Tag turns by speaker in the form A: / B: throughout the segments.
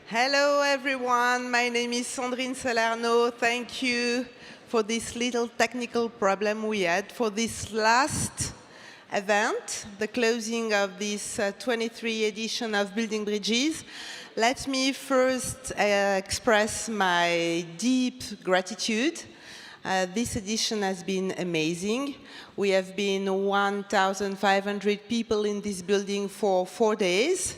A: Hello everyone, my name is Sandrine Salerno. Thank you for this little technical problem we had for this last event, the closing of this 23 edition of Building Bridges. Let me first express my deep gratitude. This edition has been amazing. We have been 1,500 people in this building for 4 days.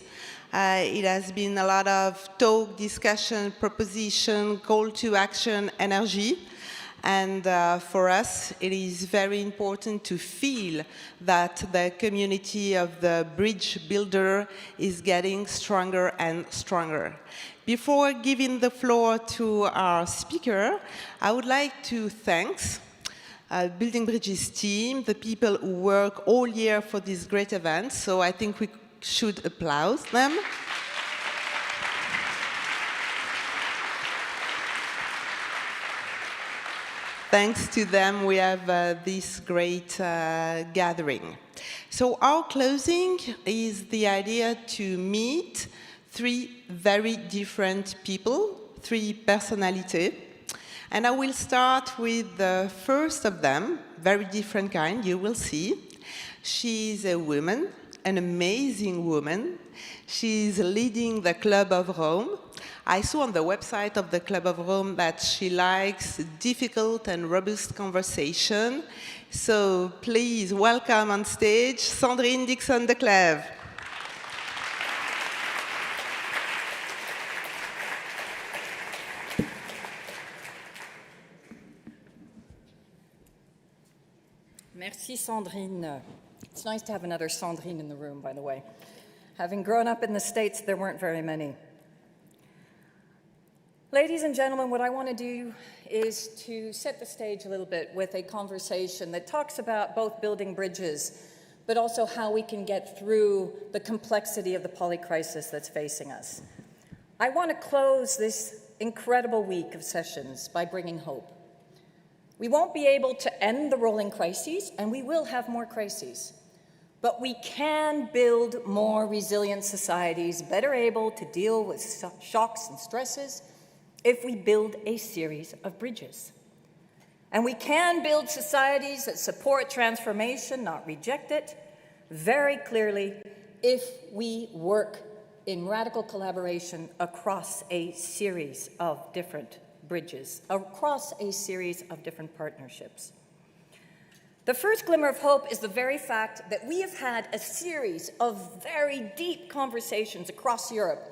A: It has been a lot of talk, discussion, proposition, call to action, energy. And for us, it is very important to feel that the community of the bridge builder is getting stronger and stronger. Before giving the floor to our speaker, I would like to thank Building Bridges team, the people who work all year for this great event. So I think we should applaud them. Thanks to them, we have this great gathering. So our closing is the idea to meet three very different people, three personalities. And I will start with the first of them, very different kind, you will see. She's a woman, an amazing woman. She's leading the Club of Rome. I saw on the website of the Club of Rome that she likes difficult and robust conversation. So please welcome on stage Sandrine Dixon de Clèves.
B: Merci, Sandrine. It's nice to have another Sandrine in the room, by the way. Having grown up in the States, there weren't very many. Ladies and gentlemen, what I want to do is to set the stage a little bit with a conversation that talks about both building bridges, but also how we can get through the complexity of the polycrisis that's facing us. I want to close this incredible week of sessions by bringing hope. We won't be able to end the rolling crises, and we will have more crises. But we can build more resilient societies, better able to deal with shocks and stresses, if we build a series of bridges. And we can build societies that support transformation, not reject it, very clearly, if we work in radical collaboration across a series of different bridges, across a series of different partnerships. The first glimmer of hope is the very fact that we have had a series of very deep conversations across Europe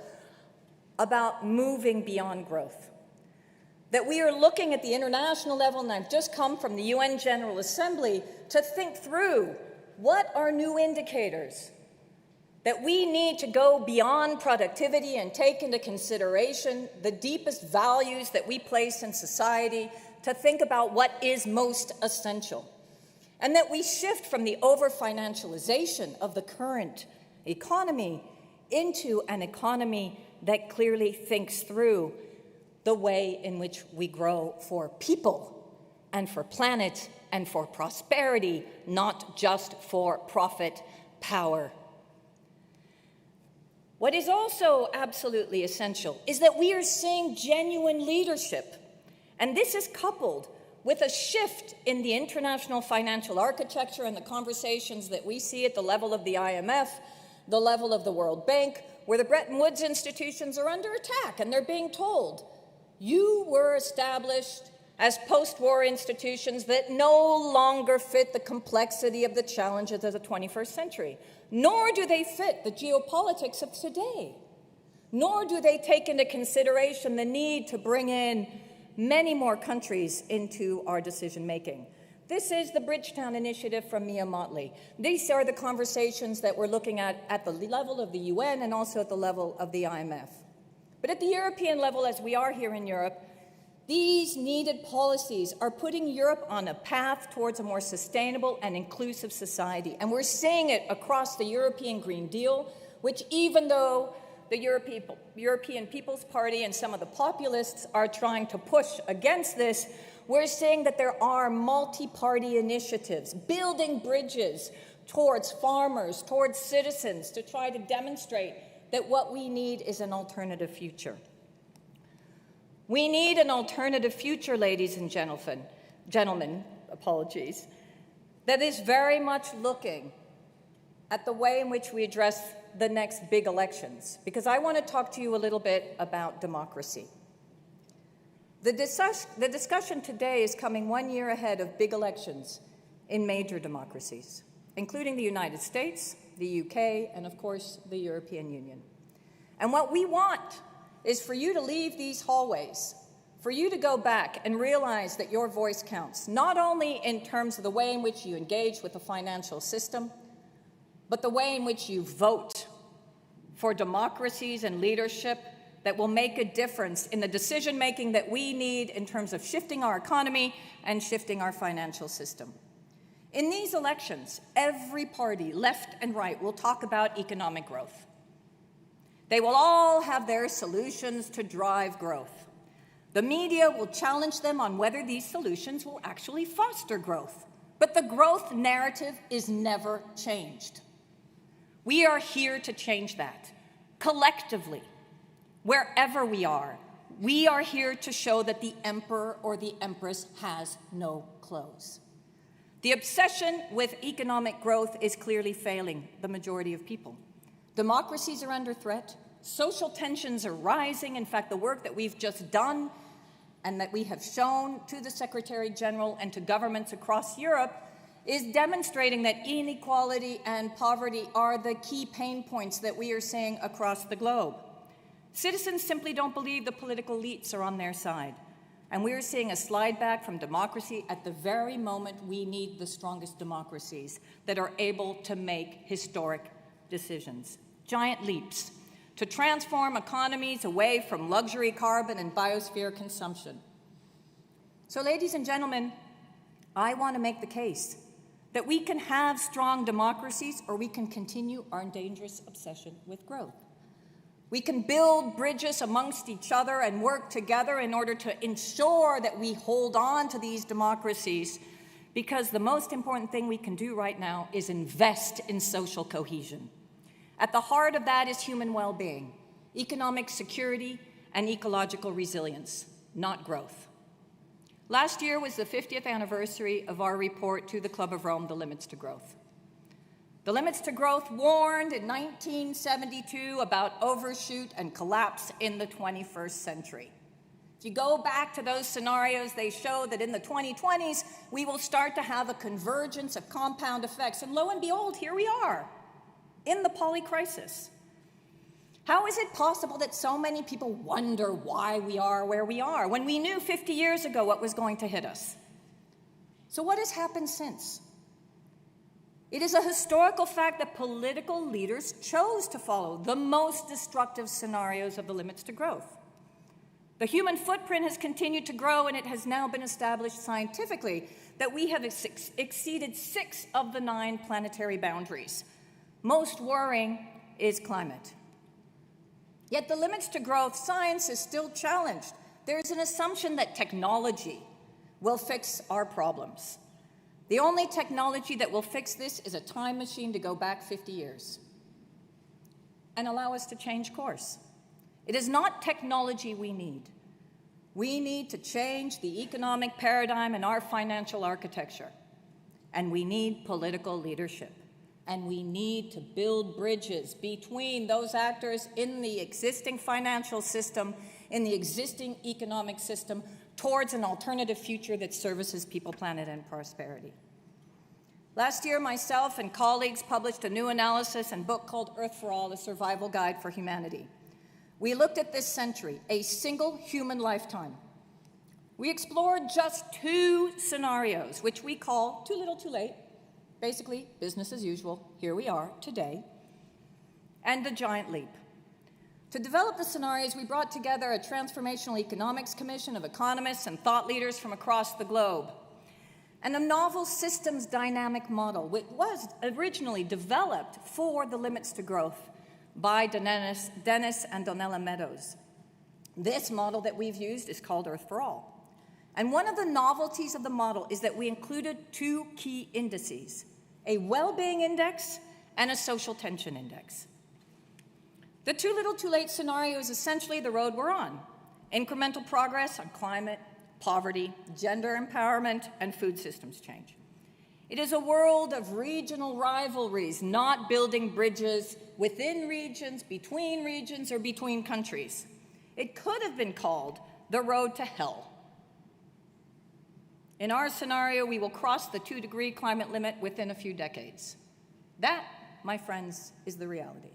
B: about moving beyond growth. That we are looking at the international level, and I've just come from the UN General Assembly, to think through what are new indicators that we need to go beyond productivity and take into consideration the deepest values that we place in society, to think about what is most essential. And that we shift from the over-financialization of the current economy into an economy that clearly thinks through the way in which we grow for people and for planet and for prosperity, not just for profit, power. What is also absolutely essential is that we are seeing genuine leadership. And this is coupled with a shift in the international financial architecture and the conversations that we see at the level of the IMF, the level of the World Bank, where the Bretton Woods institutions are under attack and they're being told, you were established as post-war institutions that no longer fit the complexity of the challenges of the 21st century, nor do they fit the geopolitics of today, nor do they take into consideration the need to bring in many more countries into our decision-making. This is the Bridgetown Initiative from Mia Motley. These are the conversations that we're looking at the level of the UN and also at the level of the IMF. But at the European level, as we are here in Europe, these needed policies are putting Europe on a path towards a more sustainable and inclusive society. And we're seeing it across the European Green Deal, which even though the European People's Party and some of the populists are trying to push against this, we're seeing that there are multi-party initiatives, building bridges towards farmers, towards citizens, to try to demonstrate that what we need is an alternative future. We need an alternative future, ladies and gentlemen, apologies, that is very much looking at the way in which we address the next big elections, because I want to talk to you a little bit about democracy. The discussion today is coming 1 year ahead of big elections in major democracies, including the United States, the UK, and of course, the European Union. And what we want is for you to leave these hallways, for you to go back and realize that your voice counts, not only in terms of the way in which you engage with the financial system, but the way in which you vote for democracies and leadership that will make a difference in the decision-making that we need in terms of shifting our economy and shifting our financial system. In these elections, every party, left and right, will talk about economic growth. They will all have their solutions to drive growth. The media will challenge them on whether these solutions will actually foster growth. But the growth narrative is never changed. We are here to change that, collectively, wherever we are. We are here to show that the emperor or the empress has no clothes. The obsession with economic growth is clearly failing the majority of people. Democracies are under threat. Social tensions are rising. In fact, the work that we've just done and that we have shown to the Secretary General and to governments across Europe is demonstrating that inequality and poverty are the key pain points that we are seeing across the globe. Citizens simply don't believe the political elites are on their side. And we are seeing a slide back from democracy at the very moment we need the strongest democracies that are able to make historic decisions. Giant leaps to transform economies away from luxury carbon and biosphere consumption. So, ladies and gentlemen, I want to make the case that we can have strong democracies or we can continue our dangerous obsession with growth. We can build bridges amongst each other and work together in order to ensure that we hold on to these democracies, because the most important thing we can do right now is invest in social cohesion. At the heart of that is human well-being, economic security, and ecological resilience, not growth. Last year was the 50th anniversary of our report to the Club of Rome, The Limits to Growth. The Limits to Growth warned in 1972 about overshoot and collapse in the 21st century. If you go back to those scenarios, they show that in the 2020s, we will start to have a convergence of compound effects. And lo and behold, here we are in the polycrisis. How is it possible that so many people wonder why we are where we are when we knew 50 years ago what was going to hit us? So what has happened since? It is a historical fact that political leaders chose to follow the most destructive scenarios of the limits to growth. The human footprint has continued to grow, and it has now been established scientifically that we have exceeded 6 of the 9 planetary boundaries. Most worrying is climate. Yet the limits to growth science is still challenged. There's an assumption that technology will fix our problems. The only technology that will fix this is a time machine to go back 50 years and allow us to change course. It is not technology we need. We need to change the economic paradigm and our financial architecture. And we need political leadership. And we need to build bridges between those actors in the existing financial system, in the existing economic system, towards an alternative future that services people, planet, and prosperity. Last year, myself and colleagues published a new analysis and book called Earth for All, A Survival Guide for Humanity. We looked at this century, a single human lifetime. We explored just 2 scenarios, which we call too little, too late. Basically, business as usual, here we are today, and the giant leap. To develop the scenarios, we brought together a transformational economics commission of economists and thought leaders from across the globe. And a novel systems dynamic model, which was originally developed for the limits to growth by Dennis and Donella Meadows. This model that we've used is called Earth for All. And one of the novelties of the model is that we included 2 key indices, a well-being index and a social tension index. The too little too late scenario is essentially the road we're on. Incremental progress on climate, poverty, gender empowerment, and food systems change. It is a world of regional rivalries, not building bridges within regions, or between countries. It could have been called the road to hell. In our scenario, we will cross the 2-degree climate limit within a few decades. That, my friends, is the reality.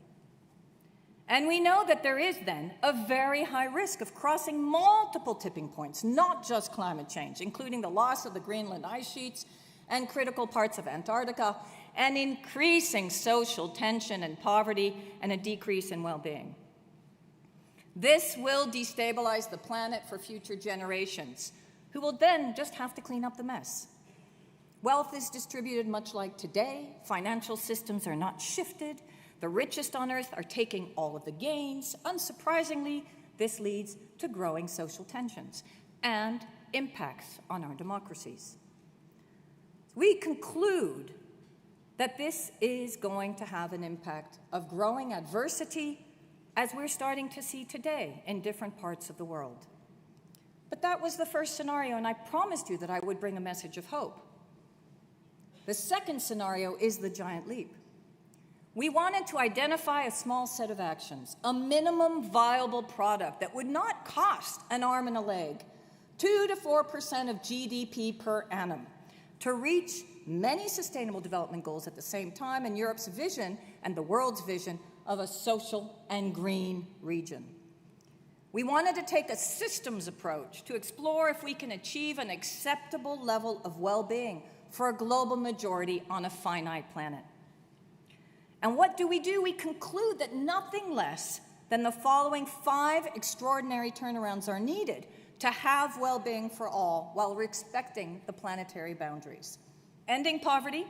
B: And we know that there is then a very high risk of crossing multiple tipping points, not just climate change, including the loss of the Greenland ice sheets and critical parts of Antarctica, and increasing social tension and poverty and a decrease in well-being. This will destabilize the planet for future generations, who will then just have to clean up the mess. Wealth is distributed much like today. Financial systems are not shifted. The richest on earth are taking all of the gains. Unsurprisingly, this leads to growing social tensions and impacts on our democracies. We conclude that this is going to have an impact of growing adversity, as we're starting to see today in different parts of the world. But that was the first scenario, and I promised you that I would bring a message of hope. The second scenario is the giant leap. We wanted to identify a small set of actions, a minimum viable product that would not cost an arm and a leg, 2 to 4% of GDP per annum, to reach many sustainable development goals at the same time, and Europe's vision and the world's vision of a social and green region. We wanted to take a systems approach to explore if we can achieve an acceptable level of well-being for a global majority on a finite planet. And what do? We conclude that nothing less than the following 5 extraordinary turnarounds are needed to have well-being for all while respecting the planetary boundaries. Ending poverty,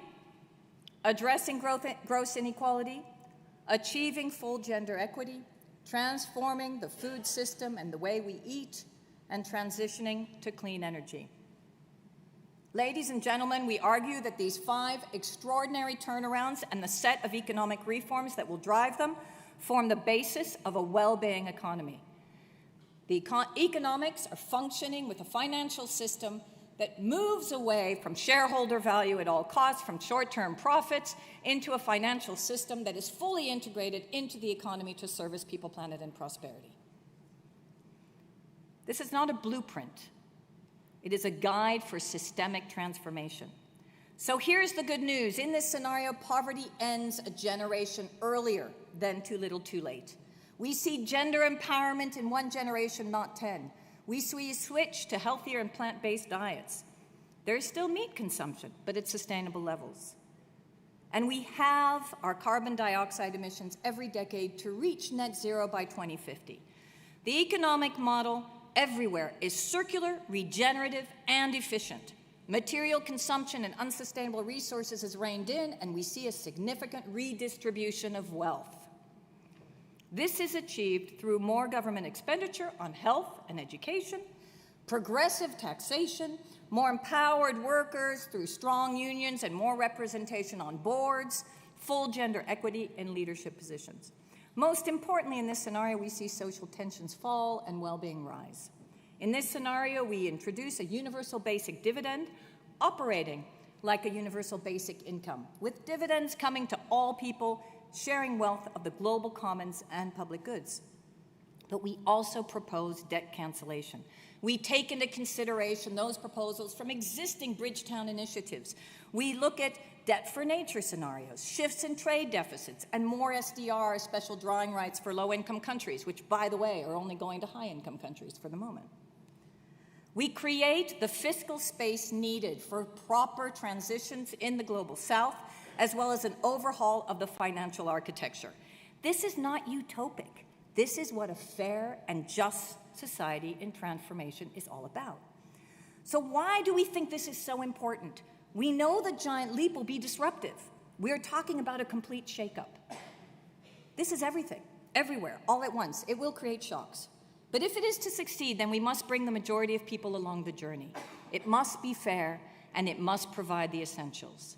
B: addressing gross inequality, achieving full gender equity, transforming the food system and the way we eat, and transitioning to clean energy. Ladies and gentlemen, we argue that these 5 extraordinary turnarounds and the set of economic reforms that will drive them form the basis of a well-being economy. The economics are functioning with a financial system that moves away from shareholder value at all costs, from short-term profits, into a financial system that is fully integrated into the economy to service people, planet, and prosperity. This is not a blueprint. It is a guide for systemic transformation. So here's the good news. In this scenario, poverty ends a generation earlier than too little too late. We see gender empowerment in 1 generation, not 10. We switch to healthier and plant-based diets. There is still meat consumption, but at sustainable levels. And we have our carbon dioxide emissions every decade to reach net zero by 2050. The economic model everywhere is circular, regenerative, and efficient. Material consumption and unsustainable resources is reined in, and we see a significant redistribution of wealth. This is achieved through more government expenditure on health and education, progressive taxation, more empowered workers through strong unions and more representation on boards, full gender equity in leadership positions. Most importantly, in this scenario, we see social tensions fall and well-being rise. In this scenario, we introduce a universal basic dividend operating like a universal basic income, with dividends coming to all people, sharing wealth of the global commons and public goods. But we also propose debt cancellation. We take into consideration those proposals from existing Bridgetown initiatives. We look at debt for nature scenarios, shifts in trade deficits, and more SDR, special drawing rights for low-income countries, which, by the way, are only going to high-income countries for the moment. We create the fiscal space needed for proper transitions in the global south, as well as an overhaul of the financial architecture. This is not utopic. This is what a fair and just society in transformation is all about. So why do we think this is so important? We know the giant leap will be disruptive. We're talking about a complete shakeup. This is everything, everywhere, all at once. It will create shocks. But if it is to succeed, then we must bring the majority of people along the journey. It must be fair, and it must provide the essentials.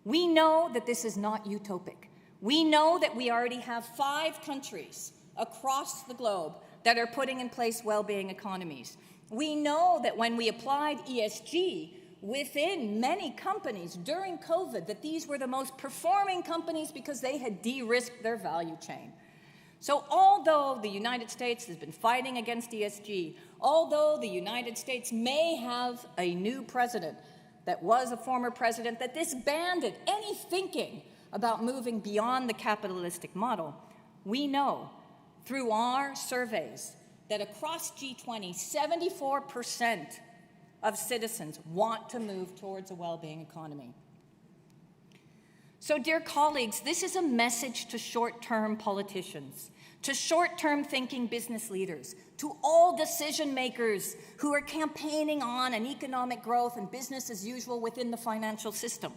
B: We know that this is not utopic. We know that we already have 5 countries across the globe that are putting in place well-being economies. We know that when we applied ESG within many companies during COVID, that these were the most performing companies because they had de-risked their value chain. So although the United States has been fighting against ESG, although the United States may have a new president that was a former president that disbanded any thinking about moving beyond the capitalistic model, we know through our surveys that across G20, 74% of citizens want to move towards a well-being economy. So, dear colleagues, this is a message to short-term politicians, to short-term thinking business leaders, to all decision makers who are campaigning on an economic growth and business as usual within the financial system.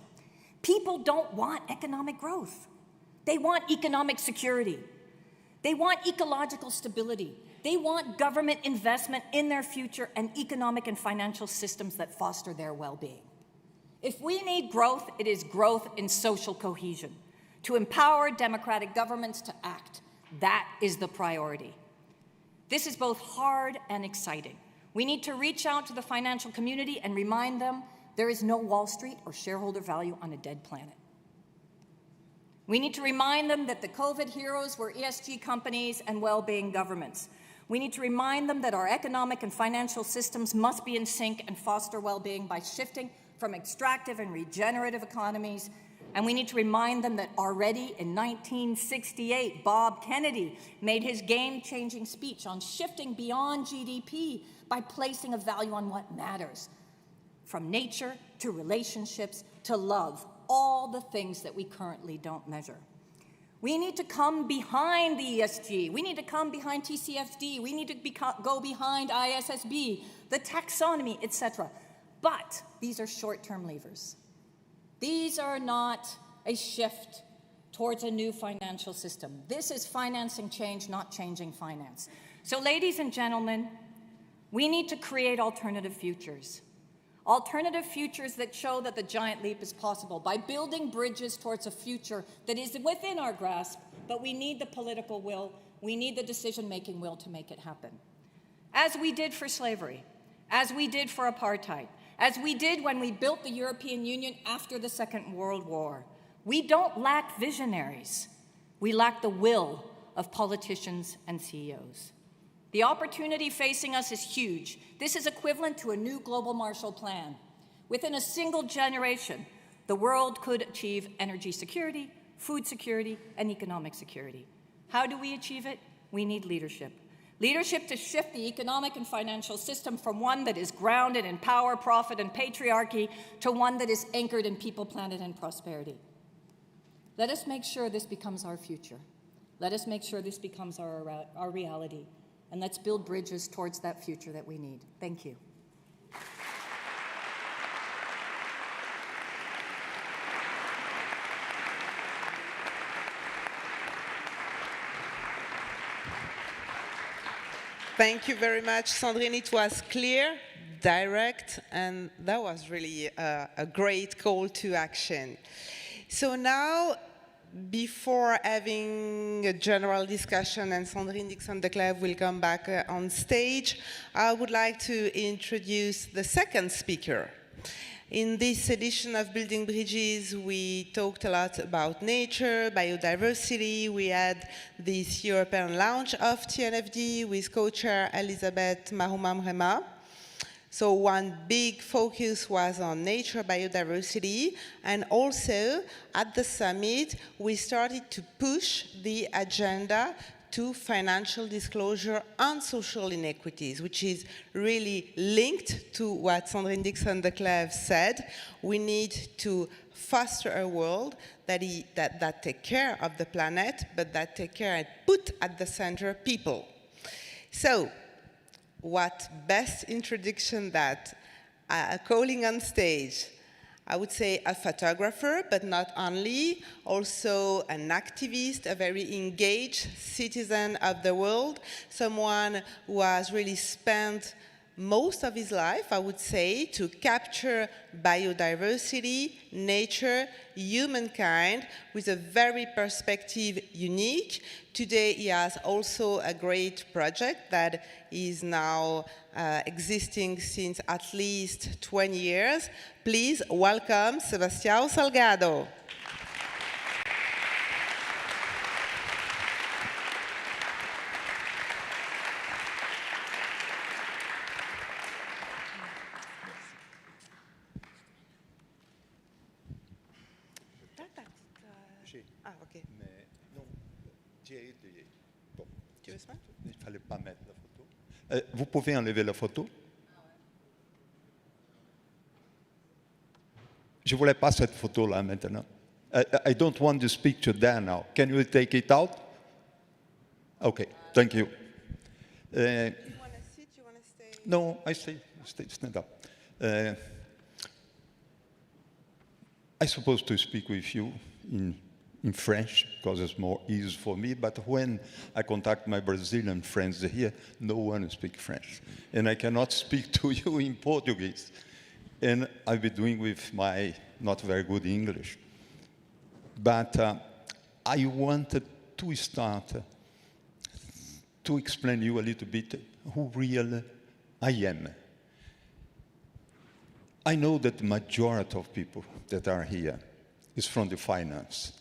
B: People don't want economic growth. They want economic security. They want ecological stability. They want government investment in their future and economic and financial systems that foster their well-being. If we need growth, it is growth in social cohesion, to empower democratic governments to act. That is the priority. This is both hard and exciting. We need to reach out to the financial community and remind them there is no Wall Street or shareholder value on a dead planet. We need to remind them that the COVID heroes were ESG companies and well-being governments. We need to remind them that our economic and financial systems must be in sync and foster well-being by shifting from extractive and regenerative economies. And we need to remind them that already in 1968, Bob Kennedy made his game-changing speech on shifting beyond GDP by placing a value on what matters, from nature to relationships to love, all the things that we currently don't measure. We need to come behind the ESG. We need to come behind TCFD. We need to go behind ISSB, the taxonomy, etc. But these are short-term levers. These are not a shift towards a new financial system. This is financing change, not changing finance. So, ladies and gentlemen, we need to create alternative futures. Alternative futures that show that the giant leap is possible by building bridges towards a future that is within our grasp, but we need the political will, we need the decision-making will to make it happen. As we did for slavery, as we did for apartheid, as we did when we built the European Union after the Second World War. We don't lack visionaries. We lack the will of politicians and CEOs. The opportunity facing us is huge. This is equivalent to a new global Marshall Plan. Within a single generation, the world could achieve energy security, food security, and economic security. How do we achieve it? We need leadership. Leadership to shift the economic and financial system from one that is grounded in power, profit, and patriarchy to one that is anchored in people, planet, and prosperity. Let us make sure this becomes our future. Let us make sure this becomes our reality. And let's build bridges towards that future that we need. Thank you.
A: Thank you very much, Sandrine. It was clear, direct, and that was really a great call to action. So now, before having a general discussion and Sandrine Dixon-de-Clèves will come back on stage, I would like to introduce the second speaker. In this edition of Building Bridges, we talked a lot about nature, biodiversity. We had this European launch of TNFD with co-chair Elisabeth Mahouma-Mrema. So one big focus was on nature, biodiversity, and also at the summit, we started to push the agenda to financial disclosure and social inequities, which is really linked to what Sandrine Dixon-de-Clèves said. We need to foster a world that take care of the planet, but that take care and put at the center people. So, what best introduction that calling on stage, I would say a photographer, but not only, also an activist, a very engaged citizen of the world, someone who has really spent most of his life, I would say, to capture biodiversity, nature, humankind, with a very perspective unique. Today, he has also a great project that is now existing since at least 20 years. Please welcome Sebastião Salgado. Ah, ok.
C: Mais non, j'ai été... Bon.
A: Tu veux ça?
C: Il ne fallait pas mettre la photo. Vous pouvez enlever la photo? Je ne voulais pas cette photo-là maintenant. I don't want this picture there now. Can you take it out? Okay, thank you.
A: You want to sit? You want to stay?
C: No, I stand up. I'm supposed to speak with you in French because it's more easy for me, but when I contact my Brazilian friends here, no one speaks French. And I cannot speak to you in Portuguese. And I've been doing with my not very good English. But I wanted to start to explain you a little bit who really I am. I know that the majority of people that are here is from the finance.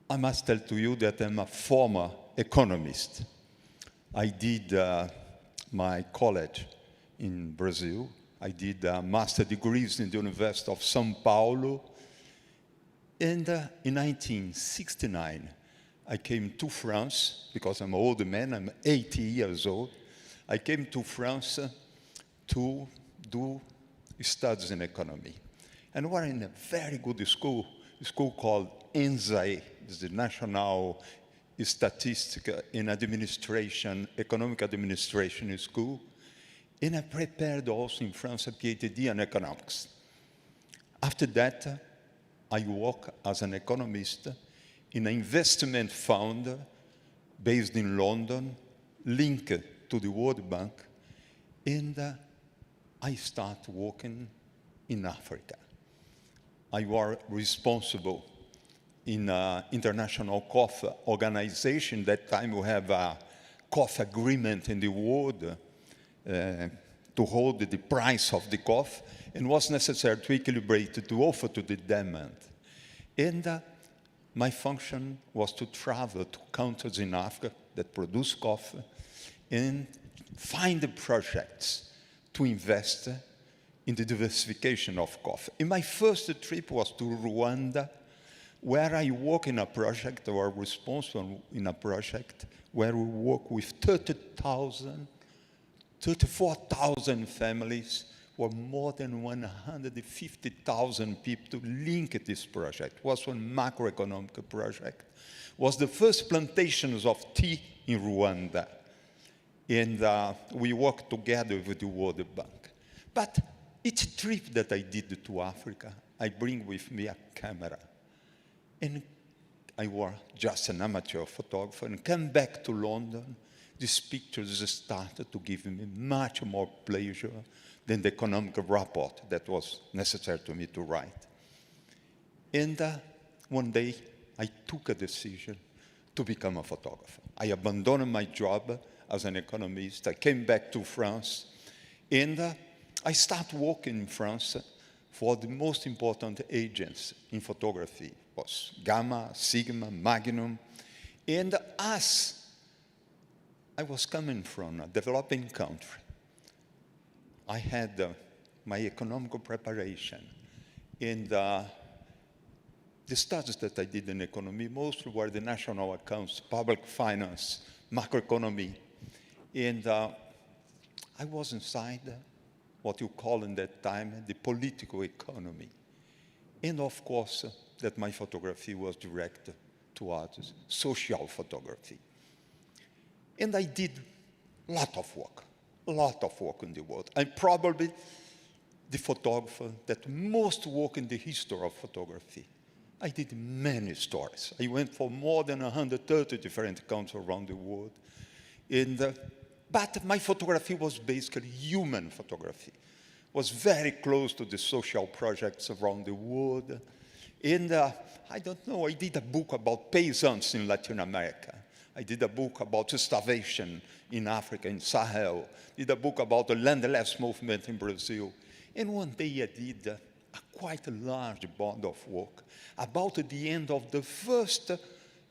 C: I must tell to you that I'm a former economist. I did my college in Brazil. I did master degrees in the University of São Paulo. And in 1969, I came to France, because I'm an older man, I'm 80 years old. I came to France to do studies in economy. And we're in a very good school called ENSAE, it's the National Statistical and Administration, Economic Administration School. And I prepared also in France a PhD in economics. After that, I worked as an economist in an investment fund based in London, linked to the World Bank, and I started working in Africa. I was responsible in international coffee organization. That time we have a coffee agreement in the world to hold the price of the coffee, and was necessary to equilibrate the offer to the demand. And my function was to travel to countries in Africa that produce coffee and find the projects to invest in the diversification of coffee. And my first trip was to Rwanda, where I work in a project, or responsible in a project, where we work with 34,000 families, or more than 150,000 people to link this project. It was one macroeconomic project. It was the first plantations of tea in Rwanda. And we worked together with the World Bank. But each trip that I did to Africa, I bring with me a camera. And I was just an amateur photographer, and come back to London. These pictures started to give me much more pleasure than the economic report that was necessary to me to write. And one day, I took a decision to become a photographer. I abandoned my job as an economist. I came back to France, and I started working in France for the most important agents in photography. It was Gamma, Sigma, Magnum. And as I was coming from a developing country, I had my economic preparation. And the studies that I did in economy mostly were the national accounts, public finance, macroeconomy. And I was inside what you call in that time the political economy. And of course, that my photography was directed towards social photography. And I did a lot of work in the world. I'm probably the photographer that most work in the history of photography. I did many stories. I went for more than 130 different countries around the world. And But my photography was basically human photography. Was very close to the social projects around the world. And I don't know, I did a book about peasants in Latin America. I did a book about starvation in Africa, in Sahel. Did a book about the landless movement in Brazil. And one day I did a quite a large body of work about the end of the first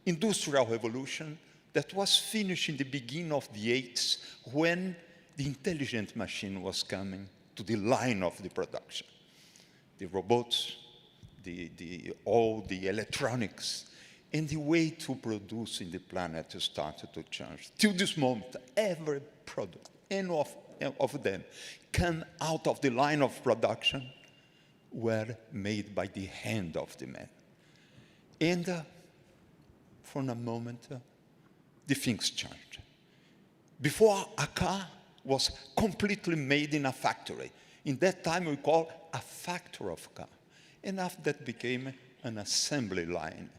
C: industrial revolution that was finished in the beginning of the 80s when the intelligent machine was coming to the line of the production. The robots, all the electronics, and the way to produce in the planet started to change. Till this moment, every product, any of them, come out of the line of production were made by the hand of the man. And for a moment, the things changed. Before, a car was completely made in a factory. In that time, we call a factory of car. And after that became an assembly line.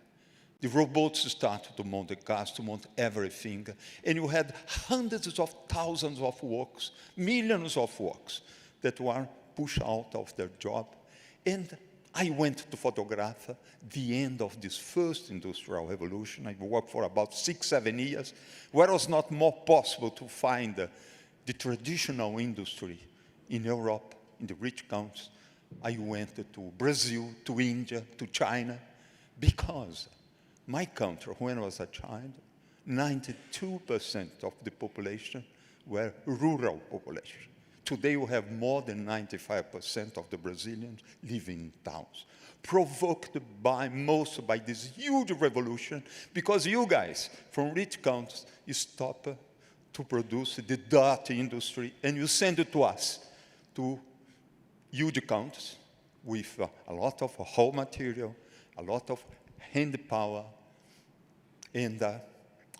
C: The robots started to mount the cars, to mount everything. And you had hundreds of thousands of workers, millions of workers that were pushed out of their job. And I went to photograph the end of this first industrial revolution. I worked for about 6-7 years, where it was not more possible to find the traditional industry in Europe, in the rich countries. I went to Brazil, to India, to China, because my country, when I was a child, 92% of the population were rural population. Today we have more than 95% of the Brazilians living in towns, provoked most by this huge revolution, because you guys from rich countries, you stop to produce the dirty industry and you send it to us, to huge countries with a lot of raw material, a lot of hand power, and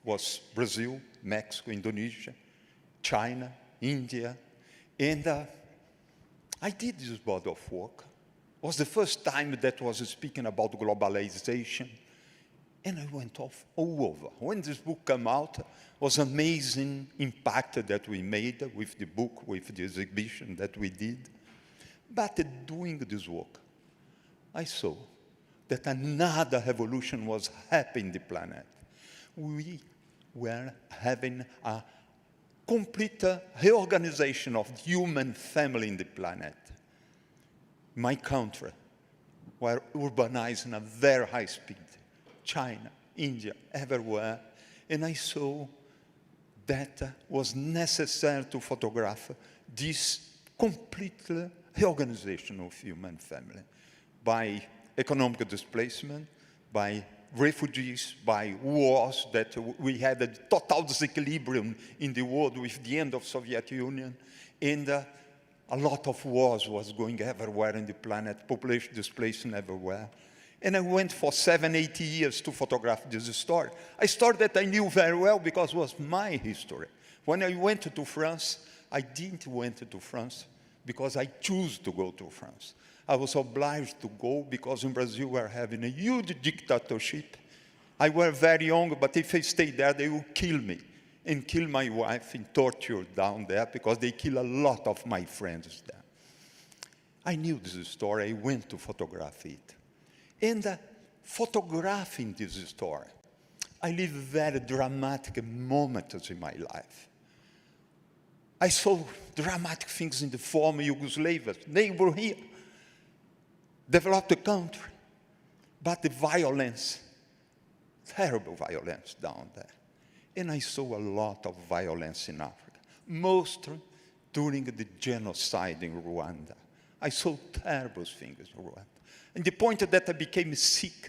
C: was Brazil, Mexico, Indonesia, China, India. And I did this body of work. It was the first time that I was speaking about globalization. And I went off all over. When this book came out, it was amazing impact that we made with the book, with the exhibition that we did. But doing this work, I saw that another revolution was happening on the planet. We were having a complete reorganization of human family in the planet. My country were urbanizing at a very high speed. China, India, everywhere. And I saw that was necessary to photograph this complete reorganization of human family by economic displacement, by refugees, by wars, that we had a total disequilibrium in the world with the end of Soviet Union, and a lot of wars was going everywhere in the planet, population displacement everywhere. And I went for 7-8 years to photograph this story. A story that I knew very well because it was my history. When I went to France, I didn't went to France because I chose to go to France. I was obliged to go because in Brazil we are having a huge dictatorship. I was very young, but if I stay there, they will kill me and kill my wife and torture down there because they kill a lot of my friends there. I knew this story. I went to photograph it. And photographing this story, I lived very dramatic moments in my life. I saw dramatic things in the former Yugoslavia, neighbor here, developed a country, but the violence, terrible violence down there. And I saw a lot of violence in Africa, mostly during the genocide in Rwanda. I saw terrible things in Rwanda. And the point that I became sick,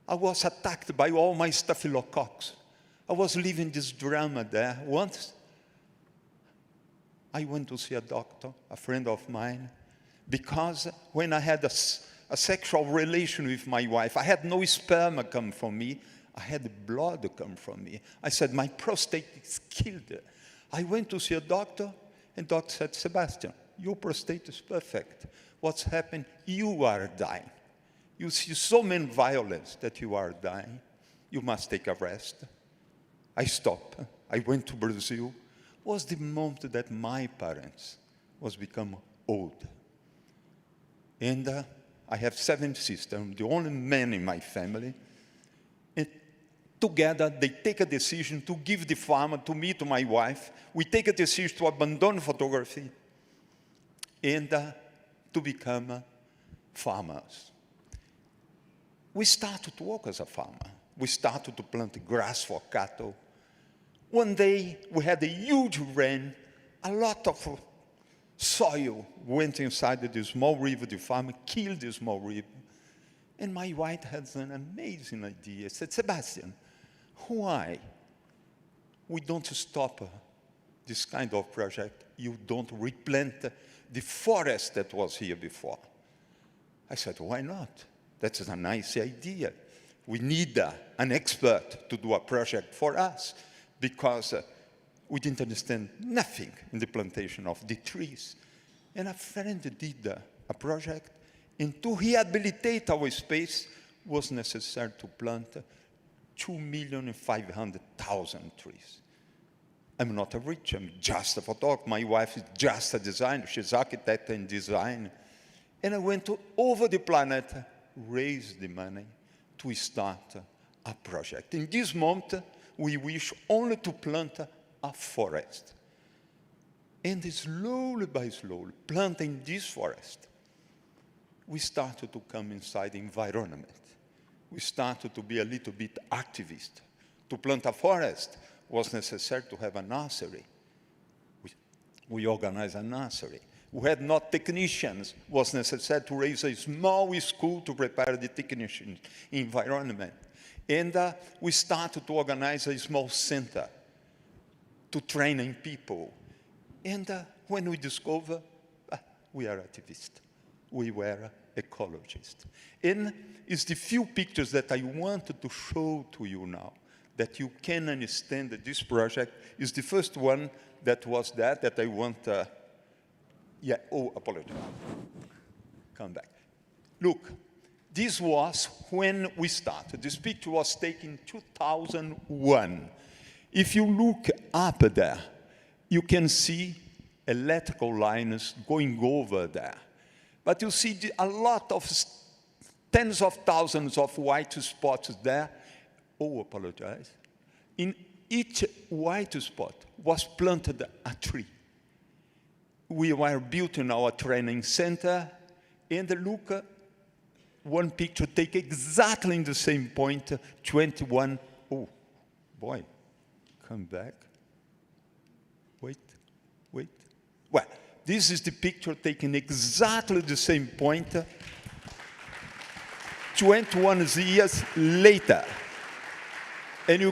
C: I was attacked by all my staphylococcus. I was living this drama there. Once, I went to see a doctor, a friend of mine, because when I had a sexual relation with my wife, I had no sperm come from me. I had blood come from me. I said, my prostate is killed. I went to see a doctor, and the doctor said, Sebastian, your prostate is perfect. What's happened? You are dying. You see so many violence that you are dying. You must take a rest. I stopped. I went to Brazil. was the moment that my parents was become old. And I have 7 sisters. I'm the only man in my family. And together, they take a decision to give the farm to me, to my wife. We take a decision to abandon photography and to become farmers. We started to work as a farmer. We started to plant grass for cattle. One day, we had a huge rain. A lot of soil went inside the small river. The farmer killed the small river. And my wife has an amazing idea. She said, Sebastian, why we don't stop this kind of project? You don't replant the forest that was here before. I said, why not? That's a nice idea. We need an expert to do a project for us because we didn't understand nothing in the plantation of the trees. And a friend did a project, and to rehabilitate our space was necessary to plant 2,500,000 trees. I'm not a rich, I'm just a photographer. My wife is just a designer. She's architect and design. And I went over the planet, raise the money to start a project. In this moment, we wish only to plant a forest. And slowly by slowly, planting this forest, we started to come inside the environment. We started to be a little bit activist. To plant a forest was necessary to have a nursery. We organized a nursery. We had not technicians. It was necessary to raise a small school to prepare the technician environment. And we started to organize a small center to training people. And when we discovered, we are activists. We were ecologists. And it's the few pictures that I wanted to show to you now, that you can understand that this project is the first one that was that I want, apologize. Come back. Look, this was when we started. This picture was taken in 2001. If you look up there, you can see electrical lines going over there. But you see a lot of tens of thousands of white spots there. Oh, apologize. In each white spot was planted a tree. We were building our training center, and look, one picture take exactly in the same point, 21. Oh, boy, come back. Wait. Well, this is the picture taken exactly the same point, 21 years later. And you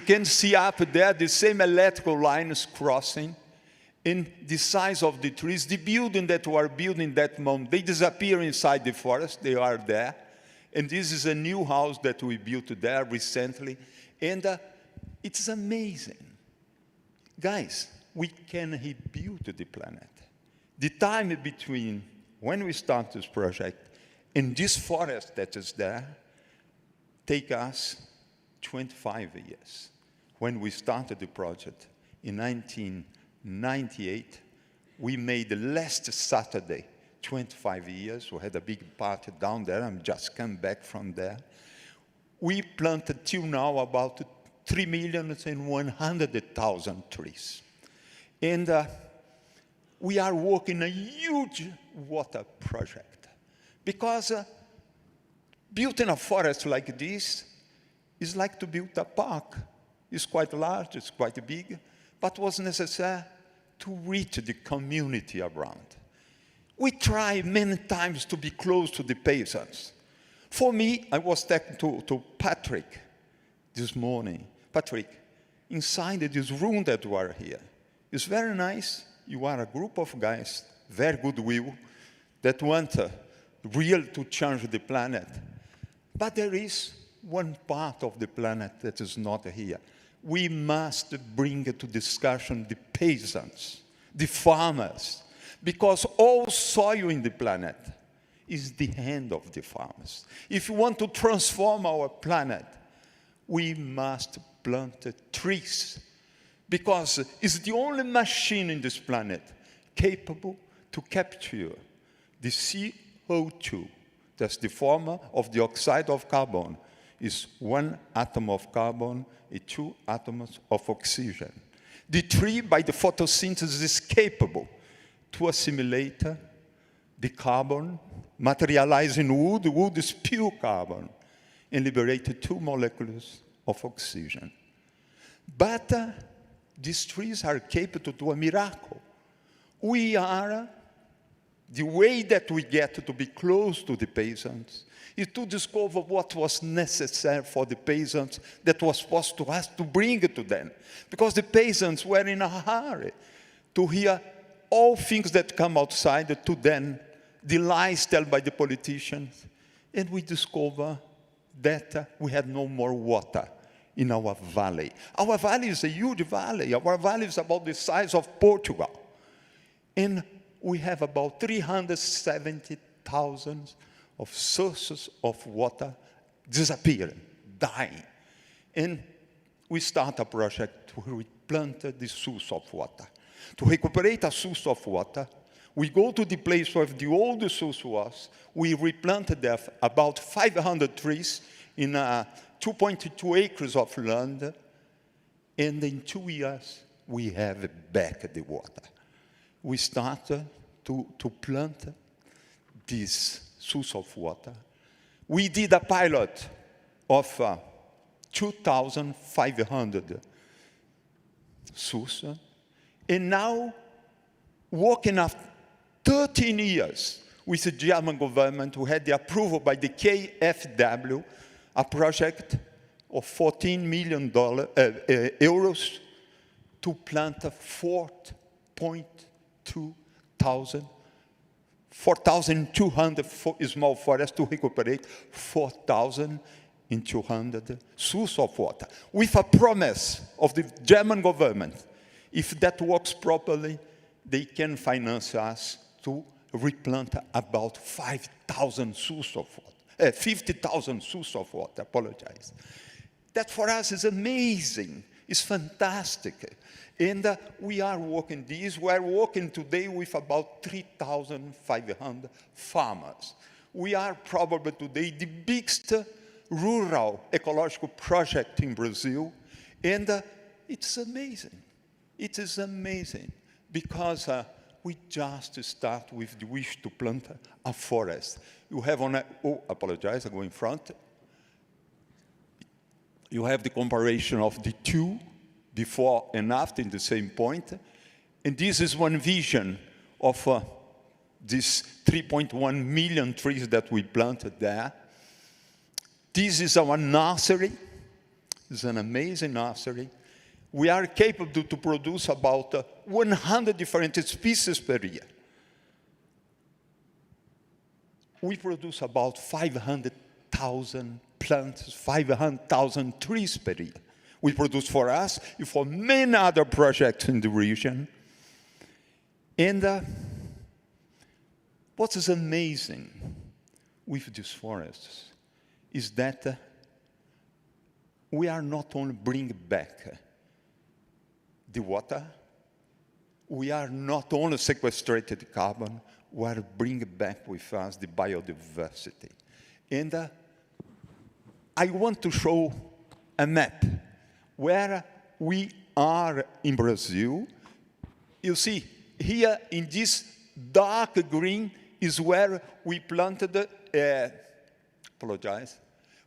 C: can see up there the same electrical lines crossing. In the size of the trees, the building that we are building that moment, they disappear inside the forest. They are there. And this is a new house that we built there recently. And it's amazing. Guys, we can rebuild the planet. The time between when we start this project and this forest that is there take us 25 years. When we started the project in 1998, we made last Saturday 25 years. We had a big party down there. I'm just come back from there. We planted till now about 3,100,000 trees. And we are working a huge water project. Because building a forest like this is like to build a park. It's quite large, it's quite big, but was necessary to reach the community around. We try many times to be close to the peasants. For me, I was talking to Patrick this morning. Patrick, inside this room that you are here, it's very nice. You are a group of guys, very goodwill, that want really to change the planet. But there is one part of the planet that is not here. We must bring to discussion the peasants, the farmers, because all soil in the planet is the hand of the farmers. If we want to transform our planet, we must plant trees. because it's the only machine in this planet capable to capture the CO2, that's the form of the oxide of carbon, is 1 atom of carbon and 2 atoms of oxygen. The tree, by the photosynthesis, is capable to assimilate the carbon, materialize in wood. Wood is pure carbon, and liberate 2 molecules of oxygen. But these trees are capable to do a miracle. We are, the way that we get to be close to the peasants is to discover what was necessary for the peasants that was supposed to us to bring it to them. Because the peasants were in a hurry to hear all things that come outside to them, the lies told by the politicians. And we discover that we had no more water in our valley. Our valley is a huge valley. Our valley is about the size of Portugal. And we have about 370,000 of sources of water disappearing, dying. And we start a project to replant the source of water. To recuperate a source of water, we go to the place where the old source was. We replanted there about 500 trees in 2.2 acres of land. And in 2 years, we have back the water. We start to plant this source of water. We did a pilot of 2,500 sources. And now, working after 13 years with the German government, we had the approval by the KfW, a project of 14 million euros to plant 4,200 small forests to recuperate 4,200 sources of water, with a promise of the German government. If that works properly, they can finance us to replant about 5,000 sources of water, 50,000 sources of water, apologize. That for us is amazing, it's fantastic. And we are working this. We are working today with about 3,500 farmers. We are probably today the biggest rural ecological project in Brazil. And it's amazing. It is amazing because we just start with the wish to plant a forest. You have on a, oh, apologize, I go in front. You have the comparison of the two, before and after, in the same point. And this is one vision of these 3.1 million trees that we planted there. This is our nursery. It's an amazing nursery. We are capable to produce about 100 different species per year. We produce about 500,000 plants, 500,000 trees per year. We produce for us and for many other projects in the region. And what is amazing with these forests is that we are not only bringing back the water, we are not only sequestrating the carbon, we are bringing back with us the biodiversity. And I want to show a map where we are in Brazil. You see, here in this dark green is where we planted,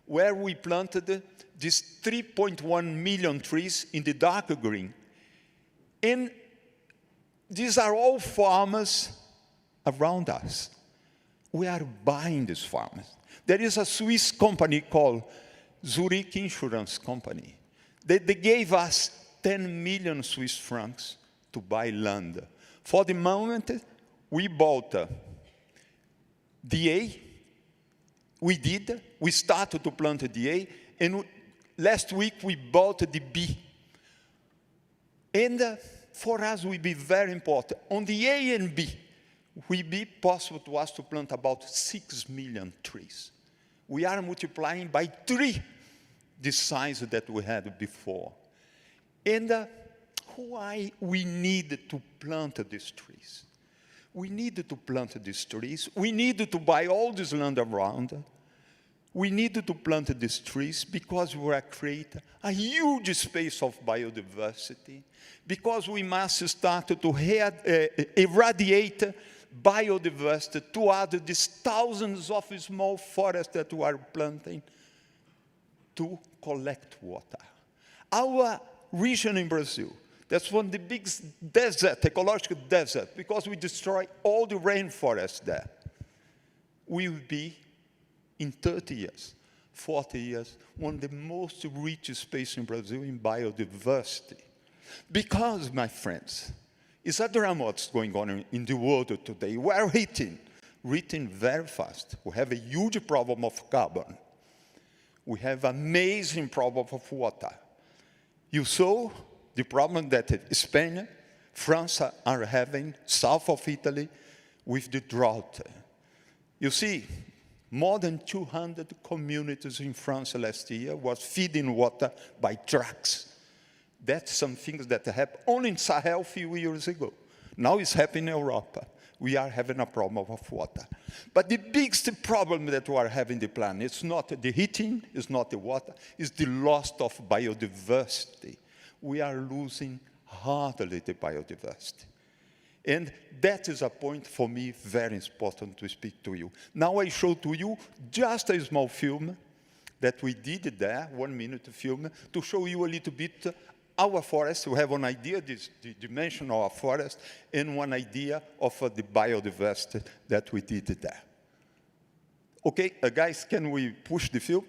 C: where we planted these 3.1 million trees in the dark green. And these are all farmers around us. We are buying these farmers. There is a Swiss company called Zurich Insurance Company. They gave us 10 million Swiss francs to buy land. For the moment, we bought the A. We started to plant the A, and last week we bought the B. And for us, it will be very important. On the A and B, it will be possible to us to plant about 6 million trees. We are multiplying by 3 the size that we had before. And why we need to plant these trees. We need to plant these trees. We need to buy all this land around. We need to plant these trees because we will create a huge space of biodiversity, because we must start to irradiate biodiversity to add these thousands of small forests that we are planting to collect water. Our region in Brazil, that's one of the biggest desert, ecological desert, because we destroy all the rainforest there. We will be, in 30 years, 40 years, one of the most rich spaces in Brazil in biodiversity. Because, my friends, it's a drama what's going on in the world today. We are hitting very fast. We have a huge problem of carbon. We have an amazing problem of water. You saw the problem that Spain, France are having, south of Italy, with the drought. You see, more than 200 communities in France last year was feeding water by trucks. That's some things that happened only in Sahel a few years ago. Now it's happening in Europe. We are having a problem of water. But the biggest problem that we are having in the planet, it's not the heating, it's not the water, it's the loss of biodiversity. We are losing hardly the biodiversity. And that is a point for me very important to speak to you. Now I show to you just a small film that we did there, 1 minute film, to show you a little bit our forest. We have one idea, the dimension of our forest, and one idea of the biodiversity that we did there. Okay, guys, can we push the film?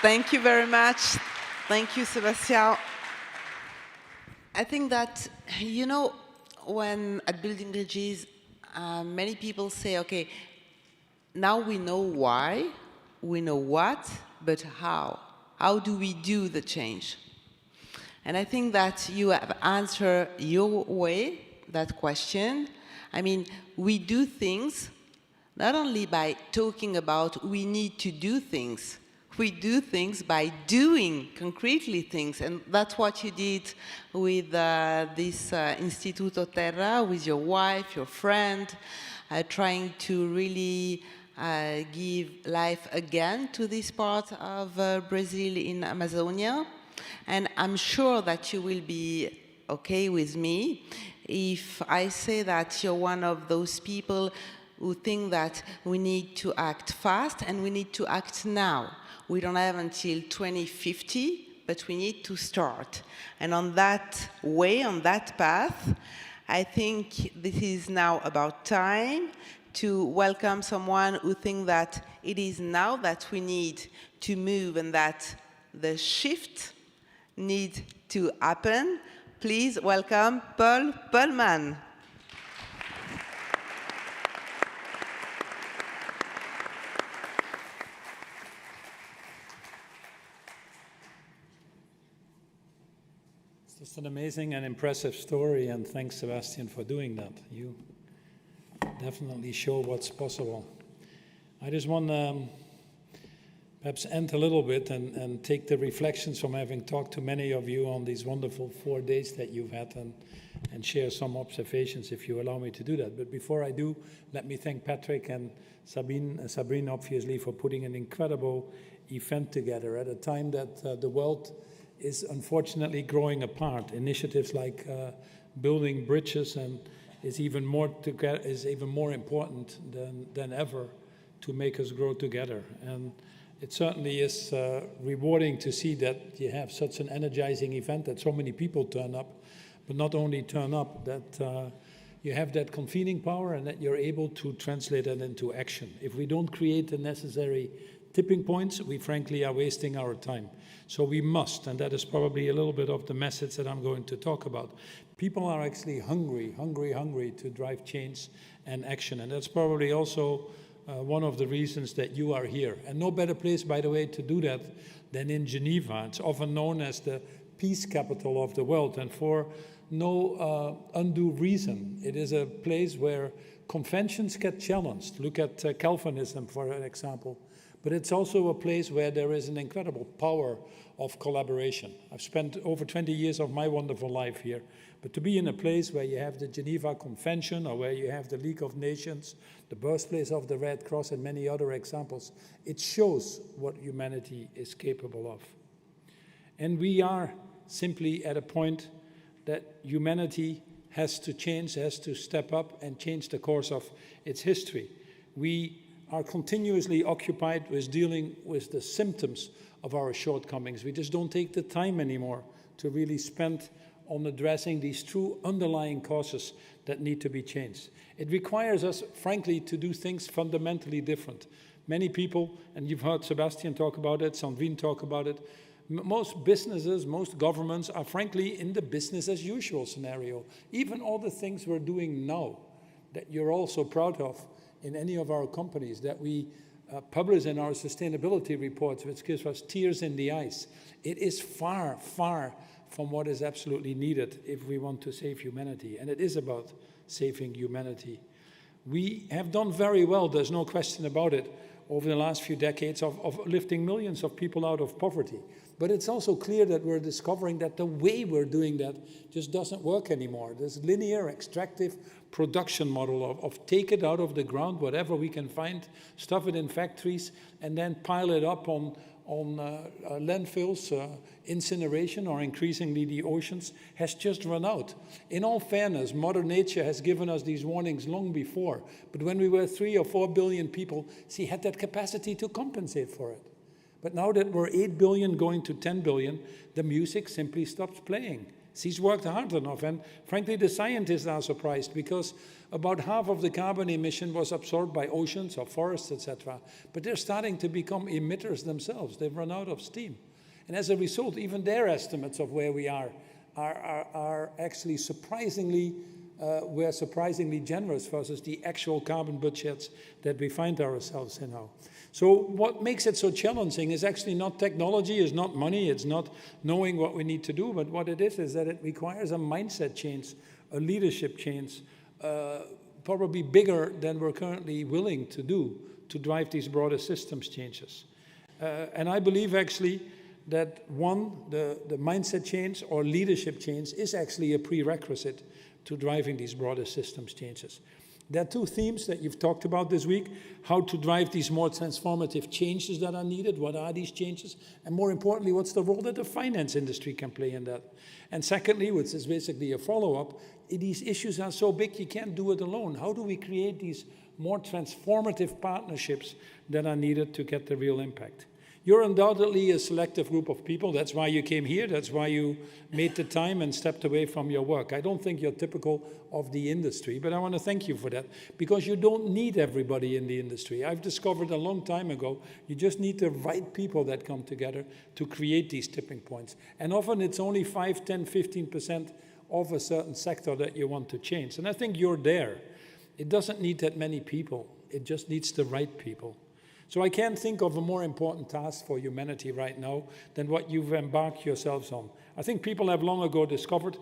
A: Thank you very much. Thank you, Sebastian. I think that, you know, when at Building Bridges, many people say, okay, now we know why, we know what, but how? How do we do the change? And I think that you have answered your way, that question. I mean, we do things not only by talking about we need to do things, we do things by doing concretely things, and that's what you did with this Instituto Terra, with your wife, your friend, trying to really give life again to this part of Brazil in Amazonia. And I'm sure that you will be okay with me if I say that you're one of those people who think that we need to act fast and we need to act now. We don't have until 2050, but we need to start. And on that way, on that path, I think this is now about time to welcome someone who thinks that it is now that we need to move and that the shift needs to happen. Please welcome Paul Pullman.
D: It's an amazing and impressive story, and thanks, Sebastian, for doing that. You definitely show what's possible. I just want to perhaps end a little bit and take the reflections from having talked to many of you on these wonderful 4 days that you've had and share some observations, if you allow me to do that. But before I do, let me thank Patrick and Sabrine, obviously, for putting an incredible event together at a time that the world is unfortunately growing apart. Initiatives like building bridges is even more important than ever to make us grow together. And it certainly is rewarding to see that you have such an energizing event, that so many people turn up, but not only turn up, that you have that convening power and that you're able to translate that into action. If we don't create the necessary tipping points, we frankly are wasting our time. So we must, and that is probably a little bit of the message that I'm going to talk about. People are actually hungry to drive change and action. And that's probably also one of the reasons that you are here. And no better place, by the way, to do that than in Geneva. It's often known as the peace capital of the world, and for no undue reason. It is a place where conventions get challenged. Look at Calvinism, for an example. But it's also a place where there is an incredible power of collaboration. I've spent over 20 years of my wonderful life here. But to be in a place where you have the Geneva Convention, or where you have the League of Nations, the birthplace of the Red Cross, and many other examples, it shows what humanity is capable of. And we are simply at a point that humanity has to change, has to step up and change the course of its history. We are continuously occupied with dealing with the symptoms of our shortcomings. We just don't take the time anymore to really spend on addressing these true underlying causes that need to be changed. It requires us, frankly, to do things fundamentally different. Many people, and you've heard Sebastian talk about it, Sandrine talk about it, most businesses, most governments are frankly in the business as usual scenario. Even all the things we're doing now that you're all so proud of in any of our companies, that we publish in our sustainability reports, which gives us tears in the eyes. It is far, far from what is absolutely needed if we want to save humanity. And it is about saving humanity. We have done very well, there's no question about it, over the last few decades of lifting millions of people out of poverty. But it's also clear that we're discovering that the way we're doing that just doesn't work anymore. This linear, extractive production model of take it out of the ground, whatever we can find, stuff it in factories, and then pile it up on landfills, incineration, or increasingly the oceans, has just run out. In all fairness, Mother Nature has given us these warnings long before. But when we were 3 or 4 billion people, she had that capacity to compensate for it. But now that we're 8 billion going to 10 billion, the music simply stops playing. She's worked hard enough, and frankly, the scientists are surprised because about half of the carbon emission was absorbed by oceans or forests, etc. But they're starting to become emitters themselves. They've run out of steam. And as a result, even their estimates of where we are actually surprisingly generous versus the actual carbon budgets that we find ourselves in now. So what makes it so challenging is actually not technology, is not money, it's not knowing what we need to do, but what it is that it requires a mindset change, a leadership change, probably bigger than we're currently willing to do to drive these broader systems changes. And I believe actually that the mindset change or leadership change is actually a prerequisite to driving these broader systems changes. There are 2 themes that you've talked about this week: how to drive these more transformative changes that are needed, what are these changes, and more importantly, what's the role that the finance industry can play in that. And secondly, which is basically a follow-up, these issues are so big you can't do it alone. How do we create these more transformative partnerships that are needed to get the real impact? You're undoubtedly a selective group of people. That's why you came here. That's why you made the time and stepped away from your work. I don't think you're typical of the industry, but I want to thank you for that, because you don't need everybody in the industry. I've discovered a long time ago, you just need the right people that come together to create these tipping points. And often it's only 5, 10, 15% of a certain sector that you want to change. And I think you're there. It doesn't need that many people. It just needs the right people. So I can't think of a more important task for humanity right now than what you've embarked yourselves on. I think people have long ago discovered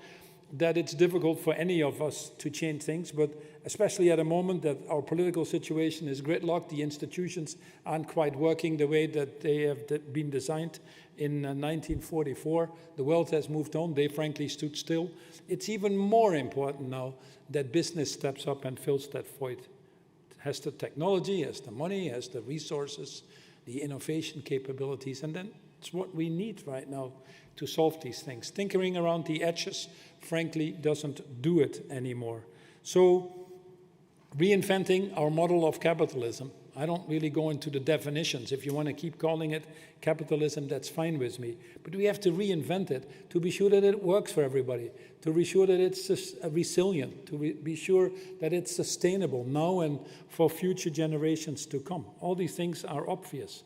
D: that it's difficult for any of us to change things, but especially at a moment that our political situation is gridlocked, the institutions aren't quite working the way that they have been designed in 1944. The world has moved on. They frankly stood still. It's even more important now that business steps up and fills that void. Has the technology, has the money, has the resources, the innovation capabilities, and then it's what we need right now to solve these things. Tinkering around the edges, frankly, doesn't do it anymore. So, reinventing our model of capitalism. I don't really go into the definitions. If you want to keep calling it capitalism, that's fine with me. But we have to reinvent it to be sure that it works for everybody, to be sure that it's resilient, to be sure that it's sustainable now and for future generations to come. All these things are obvious.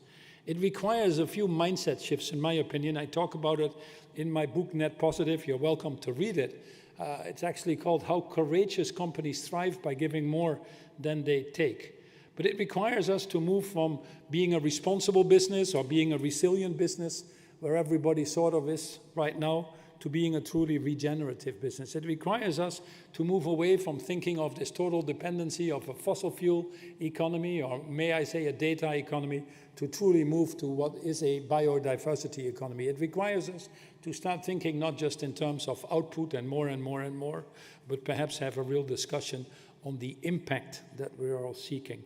D: It requires a few mindset shifts, in my opinion. I talk about it in my book, Net Positive. You're welcome to read it. It's actually called How Courageous Companies Thrive by Giving More Than They Take. But it requires us to move from being a responsible business or being a resilient business, where everybody sort of is right now, to being a truly regenerative business. It requires us to move away from thinking of this total dependency of a fossil fuel economy, or may I say a data economy, to truly move to what is a biodiversity economy. It requires us to start thinking not just in terms of output and more and more and more, but perhaps have a real discussion on the impact that we're all seeking.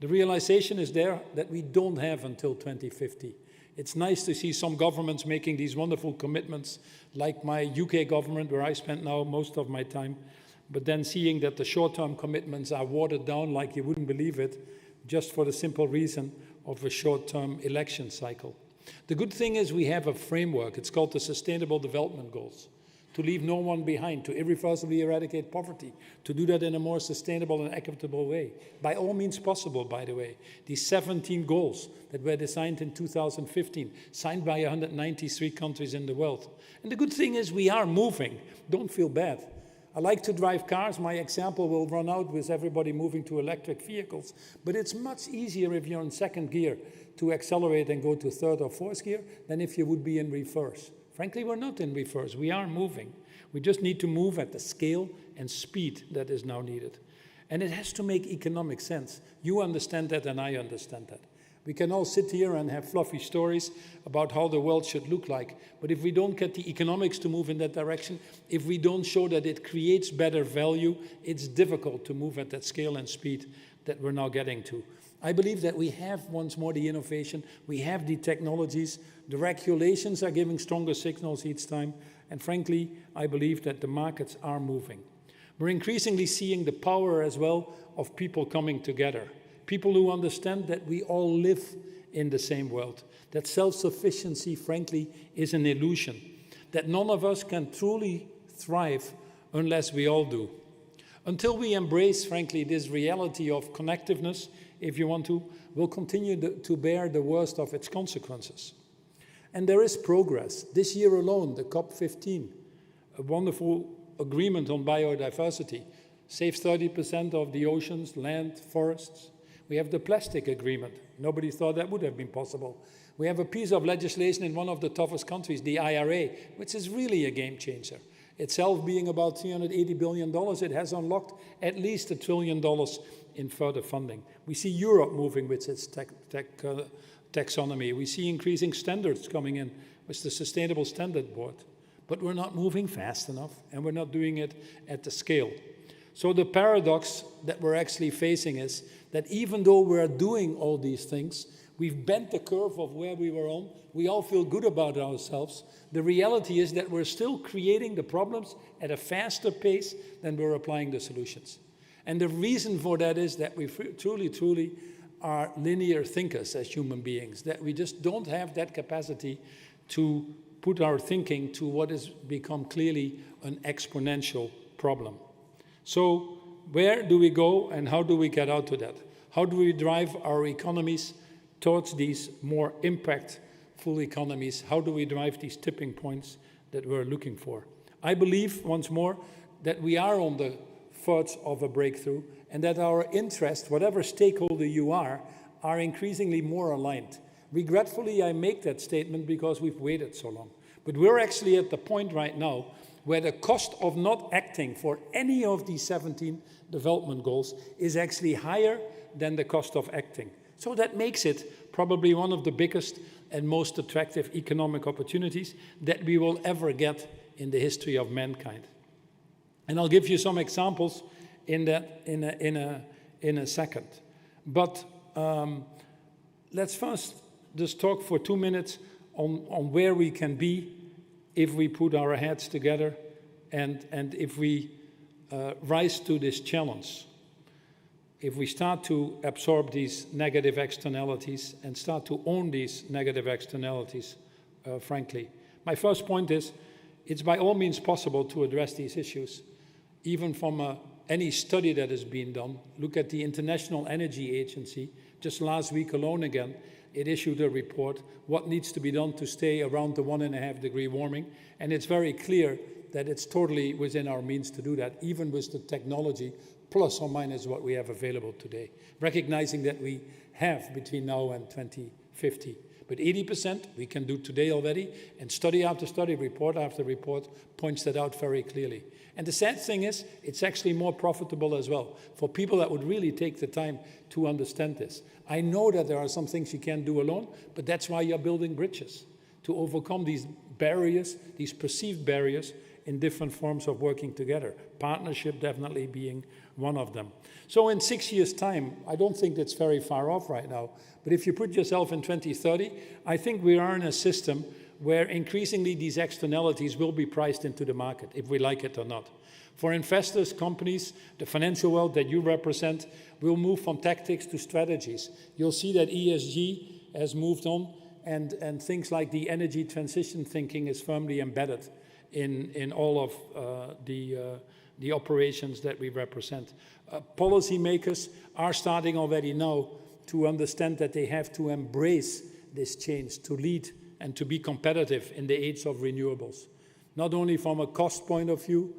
D: The realization is there that we don't have until 2050. It's nice to see some governments making these wonderful commitments, like my UK government, where I spent now most of my time, but then seeing that the short-term commitments are watered down like you wouldn't believe it, just for the simple reason of a short-term election cycle. The good thing is we have a framework. It's called the Sustainable Development Goals. To leave no one behind, to irreversibly eradicate poverty, to do that in a more sustainable and equitable way. By all means possible, by the way. These 17 goals that were designed in 2015, signed by 193 countries in the world. And the good thing is we are moving. Don't feel bad. I like to drive cars. My example will run out with everybody moving to electric vehicles. But it's much easier if you're in second gear to accelerate and go to third or fourth gear than if you would be in reverse. Frankly, we're not in reverse. We are moving. We just need to move at the scale and speed that is now needed. And it has to make economic sense. You understand that and I understand that. We can all sit here and have fluffy stories about how the world should look like. But if we don't get the economics to move in that direction, if we don't show that it creates better value, it's difficult to move at that scale and speed that we're now getting to. I believe that we have, once more, the innovation, we have the technologies, the regulations are giving stronger signals each time, and frankly, I believe that the markets are moving. We're increasingly seeing the power as well of people coming together, people who understand that we all live in the same world, that self-sufficiency, frankly, is an illusion, that none of us can truly thrive unless we all do. Until we embrace, frankly, this reality of connectiveness, if you want to, we'll continue to bear the worst of its consequences. And there is progress. This year alone, the COP15, a wonderful agreement on biodiversity, saves 30% of the oceans, land, forests. We have the plastic agreement. Nobody thought that would have been possible. We have a piece of legislation in one of the toughest countries, the IRA, which is really a game changer. Itself being about $380 billion, it has unlocked at least $1 trillion in further funding. We see Europe moving with its taxonomy. We see increasing standards coming in with the Sustainable Standard Board. But we're not moving fast enough, and we're not doing it at the scale. So the paradox that we're actually facing is that even though we're doing all these things, we've bent the curve of where we were on, we all feel good about ourselves. The reality is that we're still creating the problems at a faster pace than we're applying the solutions. And the reason for that is that we truly are linear thinkers as human beings, that we just don't have that capacity to put our thinking to what has become clearly an exponential problem. So where do we go and how do we get out of that? How do we drive our economies towards these more impactful economies? How do we drive these tipping points that we're looking for? I believe, once more, that we are on the verge of a breakthrough and that our interests, whatever stakeholder you are increasingly more aligned. Regretfully, I make that statement because we've waited so long. But we're actually at the point right now where the cost of not acting for any of these 17 development goals is actually higher than the cost of acting. So that makes it probably one of the biggest and most attractive economic opportunities that we will ever get in the history of mankind. And I'll give you some examples in that in a second. But let's first just talk for 2 minutes on where we can be if we put our heads together and if we rise to this challenge. If we start to absorb these negative externalities and start to own these negative externalities, frankly. My first point is, it's by all means possible to address these issues, even from any study that has been done. Look at the International Energy Agency. Just last week alone again, it issued a report, what needs to be done to stay around the 1.5 degree warming. And it's very clear that it's totally within our means to do that, even with the technology, plus or minus what we have available today. Recognizing that we have between now and 2050. But 80% we can do today already, and study after study, report after report points that out very clearly. And the sad thing is, it's actually more profitable as well for people that would really take the time to understand this. I know that there are some things you can't do alone, but that's why you're building bridges, to overcome these barriers, these perceived barriers in different forms of working together. Partnership definitely being one of them. So in 6 years' time, I don't think that's very far off right now, but if you put yourself in 2030, I think we are in a system where increasingly these externalities will be priced into the market, if we like it or not. For investors, companies, the financial world that you represent will move from tactics to strategies. You'll see that ESG has moved on, and things like the energy transition thinking is firmly embedded in all of the operations that we represent. Policymakers are starting already now to understand that they have to embrace this change, to lead and to be competitive in the age of renewables. Not only from a cost point of view,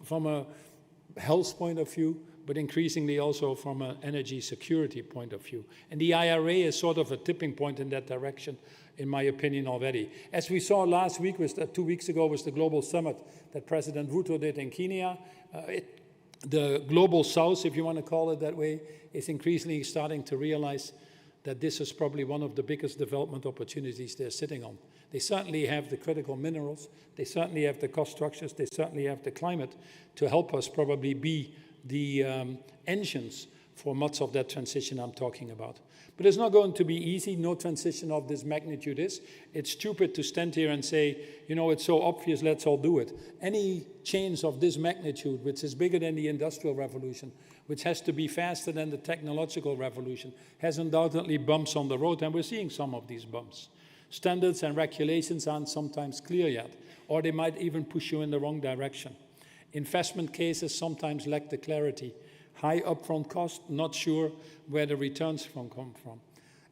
D: from a health point of view, but increasingly also from an energy security point of view. And the IRA is sort of a tipping point in that direction, in my opinion, already. As we saw last week, 2 weeks ago, was the global summit that President Ruto did in Kenya. The global south, if you want to call it that way, is increasingly starting to realize that this is probably one of the biggest development opportunities they're sitting on. They certainly have the critical minerals, they certainly have the cost structures, they certainly have the climate to help us probably be the engines for much of that transition I'm talking about. But it's not going to be easy. No transition of this magnitude is. It's stupid to stand here and say, you know, it's so obvious, let's all do it. Any change of this magnitude, which is bigger than the Industrial Revolution, which has to be faster than the technological revolution, has undoubtedly bumps on the road, and we're seeing some of these bumps. Standards and regulations aren't sometimes clear yet, or they might even push you in the wrong direction. Investment cases sometimes lack the clarity. High upfront cost, not sure where the returns come from.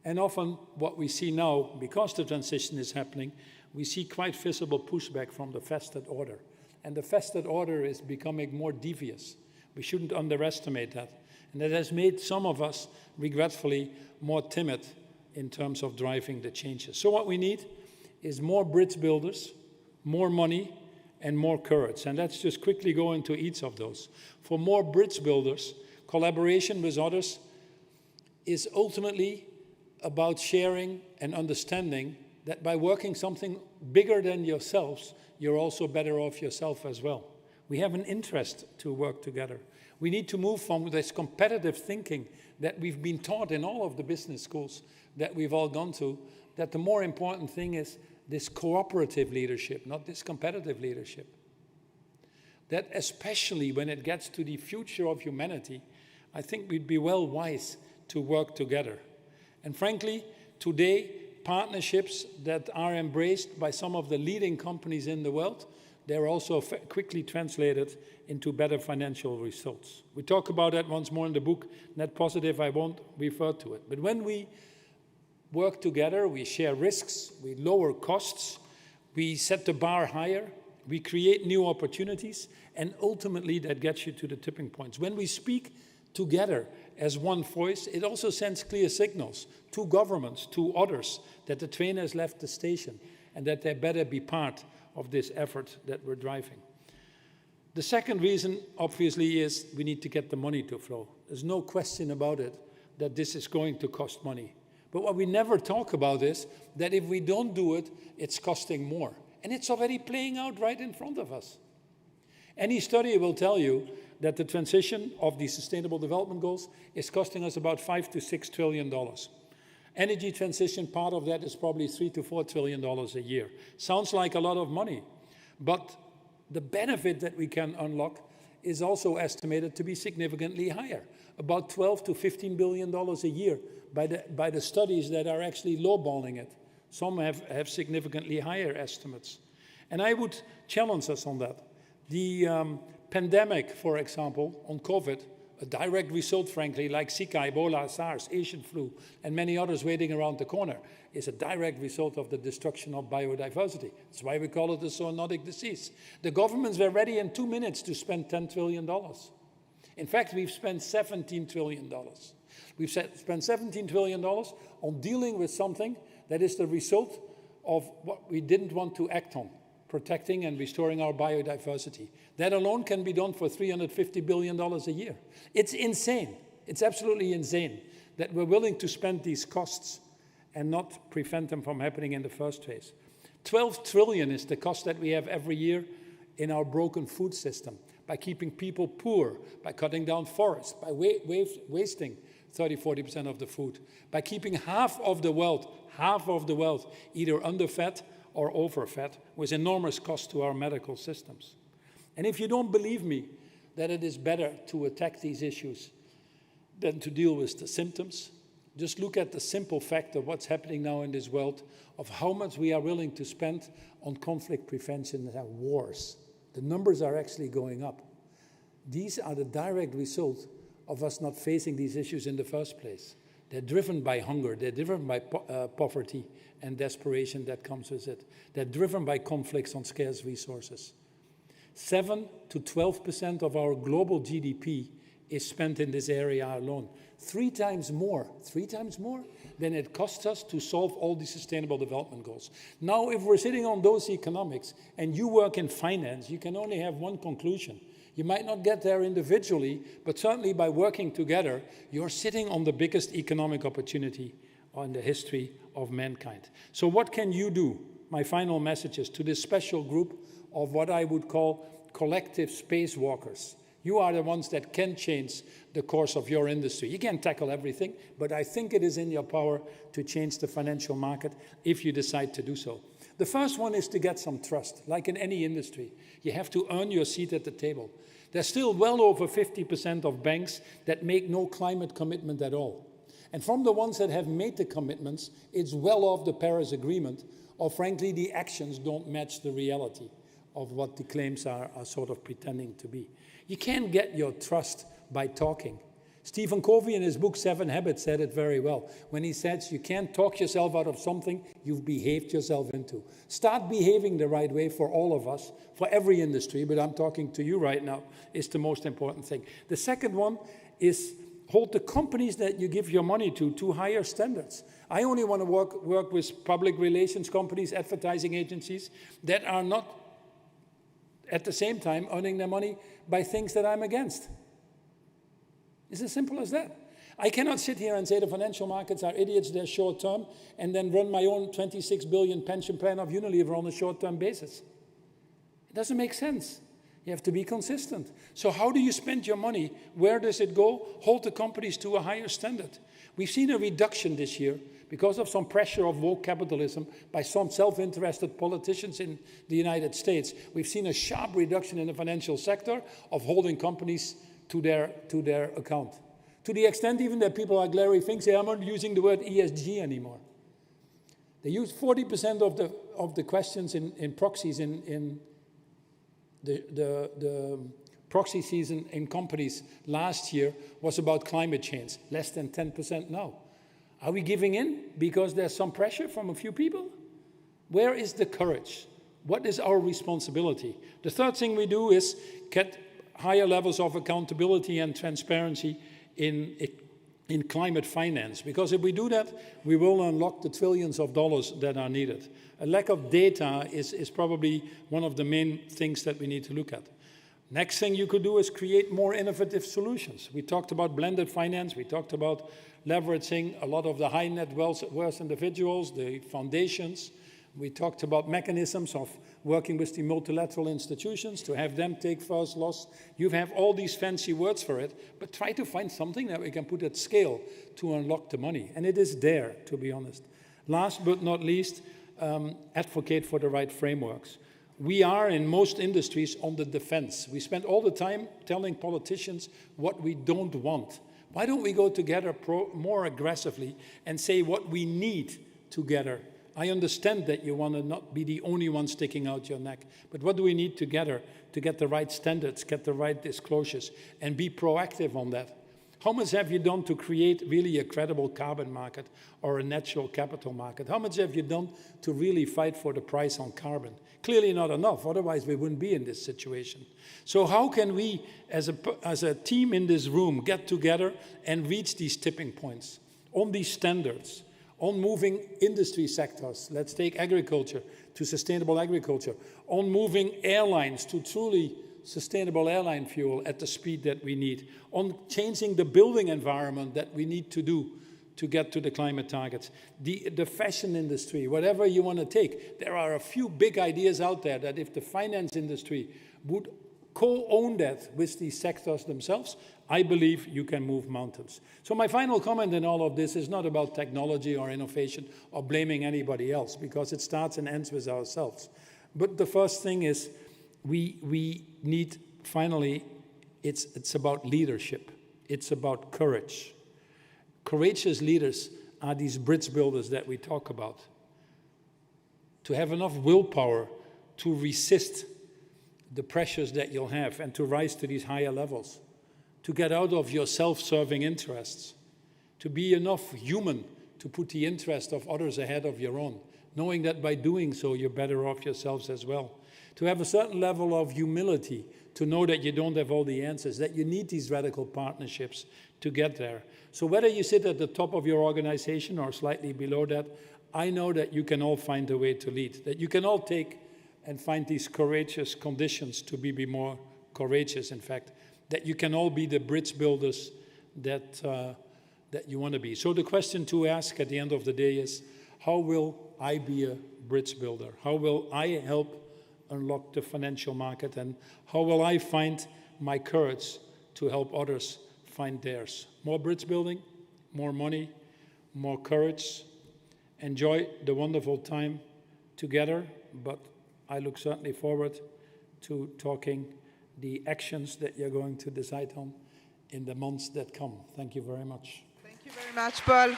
D: And often what we see now, because the transition is happening, we see quite visible pushback from the vested order. And the vested order is becoming more devious. We shouldn't underestimate that. And that has made some of us, regretfully, more timid in terms of driving the changes. So what we need is more bridge builders, more money, and more courage. And let's just quickly go into each of those. For more bridge builders, collaboration with others is ultimately about sharing and understanding that by working something bigger than yourselves, you're also better off yourself as well. We have an interest to work together. We need to move from this competitive thinking that we've been taught in all of the business schools that we've all gone to, that the more important thing is this cooperative leadership, not this competitive leadership. That especially when it gets to the future of humanity, I think we'd be well wise to work together. And frankly, today, partnerships that are embraced by some of the leading companies in the world, they're also quickly translated into better financial results. We talk about that once more in the book, Net Positive, I won't refer to it. But when we work together, we share risks, we lower costs, we set the bar higher, we create new opportunities, and ultimately that gets you to the tipping points. When we speak together as one voice, it also sends clear signals to governments, to others, that the train has left the station and that they better be part of this effort that we're driving. The second reason, obviously, is we need to get the money to flow. There's no question about it that this is going to cost money. But what we never talk about is that if we don't do it, it's costing more. And it's already playing out right in front of us. Any study will tell you that the transition of the Sustainable Development Goals is costing us about $5 to $6 trillion. Energy transition, part of that is probably $3 to $4 trillion a year. Sounds like a lot of money, but the benefit that we can unlock is also estimated to be significantly higher, about $12 to $15 billion a year by the studies that are actually lowballing it. Some have significantly higher estimates. And I would challenge us on that. The pandemic, for example, on COVID, a direct result, frankly, like Zika, Ebola, SARS, Asian flu, and many others waiting around the corner, is a direct result of the destruction of biodiversity. That's why we call it a zoonotic disease. The governments were ready in 2 minutes to spend $10 trillion. In fact, we've spent $17 trillion. We've spent $17 trillion on dealing with something that is the result of what we didn't want to act on, protecting and restoring our biodiversity. That alone can be done for $350 billion a year. It's insane. It's absolutely insane that we're willing to spend these costs and not prevent them from happening in the first place. 12 trillion is the cost that we have every year in our broken food system, by keeping people poor, by cutting down forests, by wasting 30–40% of the food, by keeping half of the world either underfed or overfed, with enormous cost to our medical systems. And if you don't believe me that it is better to attack these issues than to deal with the symptoms, just look at the simple fact of what's happening now in this world, of how much we are willing to spend on conflict prevention and wars. The numbers are actually going up. These are the direct result of us not facing these issues in the first place. They're driven by hunger, they're driven by poverty and desperation that comes with it. They're driven by conflicts on scarce resources. 7 to 12% of our global GDP is spent in this area alone. 3 times more than it costs us to solve all the Sustainable Development Goals. Now, if we're sitting on those economics and you work in finance, you can only have one conclusion. You might not get there individually, but certainly by working together, you're sitting on the biggest economic opportunity in the history of mankind. So what can you do? My final message is to this special group of what I would call collective spacewalkers. You are the ones that can change the course of your industry. You can't tackle everything, but I think it is in your power to change the financial market if you decide to do so. The first one is to get some trust. Like in any industry, you have to earn your seat at the table. There's still well over 50% of banks that make no climate commitment at all. And from the ones that have made the commitments, it's well off the Paris Agreement, or frankly, the actions don't match the reality of what the claims are sort of pretending to be. You can't get your trust by talking. Stephen Covey in his book 7 Habits said it very well when he says you can't talk yourself out of something you've behaved yourself into. Start behaving the right way for all of us, for every industry, but I'm talking to you right now, is the most important thing. The second one is hold the companies that you give your money to higher standards. I only want to work with public relations companies, advertising agencies that are not at the same time earning their money by things that I'm against. It's as simple as that. I cannot sit here and say the financial markets are idiots, they're short-term, and then run my own 26 billion pension plan of Unilever on a short-term basis. It doesn't make sense. You have to be consistent. So how do you spend your money? Where does it go? Hold the companies to a higher standard. We've seen a reduction this year because of some pressure of woke capitalism by some self-interested politicians in the United States. We've seen a sharp reduction in the financial sector of holding companies to their account. To the extent even that people like Larry Fink say, I'm not using the word ESG anymore. They use 40% of the questions in proxies in the proxy season in companies last year was about climate change, less than 10% now. Are we giving in because there's some pressure from a few people? Where is the courage? What is our responsibility? The third thing we do is get higher levels of accountability and transparency in climate finance, because if we do that, we will unlock the trillions of dollars that are needed. A lack of data is probably one of the main things that we need to look at. Next thing you could do is create more innovative solutions. We talked about blended finance, we talked about leveraging a lot of the high net worth individuals, the foundations. We talked about mechanisms of working with the multilateral institutions to have them take first loss. You have all these fancy words for it, but try to find something that we can put at scale to unlock the money. And it is there, to be honest. Last but not least, advocate for the right frameworks. We are, in most industries, on the defense. We spend all the time telling politicians what we don't want. Why don't we go together more aggressively and say what we need together? I understand that you want to not be the only one sticking out your neck, but what do we need together to get the right standards, get the right disclosures, and be proactive on that? How much have you done to create really a credible carbon market or a natural capital market? How much have you done to really fight for the price on carbon? Clearly not enough, otherwise we wouldn't be in this situation. So how can we, as a team in this room, get together and reach these tipping points on these standards? On moving industry sectors, let's take agriculture to sustainable agriculture, on moving airlines to truly sustainable airline fuel at the speed that we need, on changing the building environment that we need to do to get to the climate targets, the fashion industry, whatever you want to take. There are a few big ideas out there that if the finance industry would co-own that with these sectors themselves, I believe you can move mountains. So my final comment in all of this is not about technology or innovation or blaming anybody else, because it starts and ends with ourselves. But the first thing is we need, finally, it's about leadership. It's about courage. Courageous leaders are these bridge builders that we talk about. To have enough willpower to resist the pressures that you'll have and to rise to these higher levels. To get out of your self-serving interests, to be enough human to put the interest of others ahead of your own, knowing that by doing so you're better off yourselves as well. To have a certain level of humility, to know that you don't have all the answers, that you need these radical partnerships to get there. So whether you sit at the top of your organization or slightly below that, I know that you can all find a way to lead, that you can all take and find these courageous conditions to be more courageous, in fact, that you can all be the bridge builders that you want to be. So the question to ask at the end of the day is, how will I be a bridge builder? How will I help unlock the financial market? And how will I find my courage to help others find theirs? More bridge building, more money, more courage. Enjoy the wonderful time together, but I look certainly forward to talking the actions that you're going to decide on in the months that come. Thank you very much.
A: Thank you very much, Paul.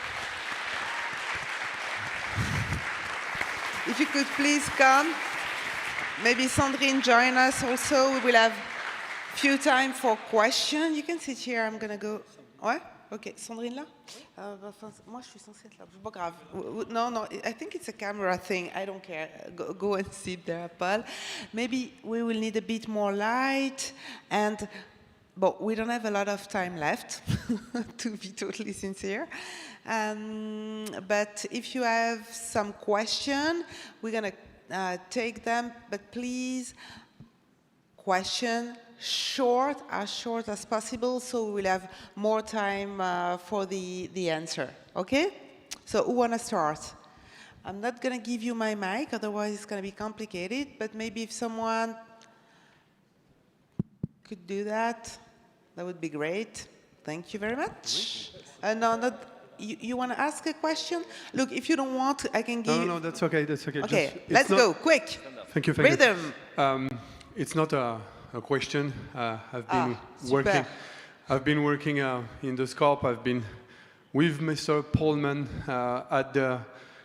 A: If you could please come. Maybe Sandrine join us also. We will have few time for questions. You can sit here. I'm going to go. Ouais? Ok. Sandrine là? Moi, je suis censée être là. C'est pas grave. No, I think it's a camera thing. I don't care. Go and sit there, Paul. Maybe we will need a bit more light. But we don't have a lot of time left, to be totally sincere. But if you have some question, we're going to take them. But please, question as short as possible, so we'll have more time for the answer. Okay? So who want to start? I'm not going to give you my mic, otherwise it's going to be complicated. But maybe if someone could do that, that would be great. Thank you very much. You want to ask a question? Look, if you don't want, I can give.
E: No, that's okay. That's okay.
A: Okay, let's go quick.
E: Thank you.
A: Rhythm.
E: It's not a question. I've been working I've been working in the scope. I've been with Mr. Pullman at the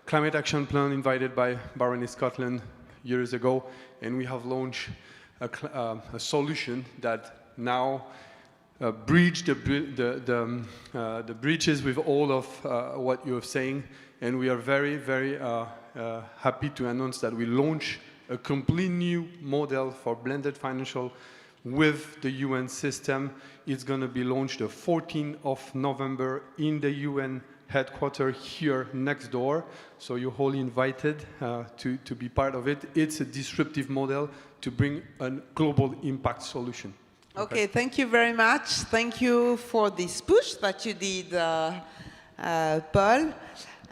E: climate action plan invited by Baroness Scotland years ago, and we have launched a solution that now bridge the bridges with all of what you're saying, and we are very, very happy to announce that we launch a complete new model for blended financial with the UN system. It's going to be launched the 14th of November in the UN headquarters here next door. So you're all invited to be part of it. It's a disruptive model to bring a global impact solution.
A: Okay, thank you very much. Thank you for this push that you did, Paul,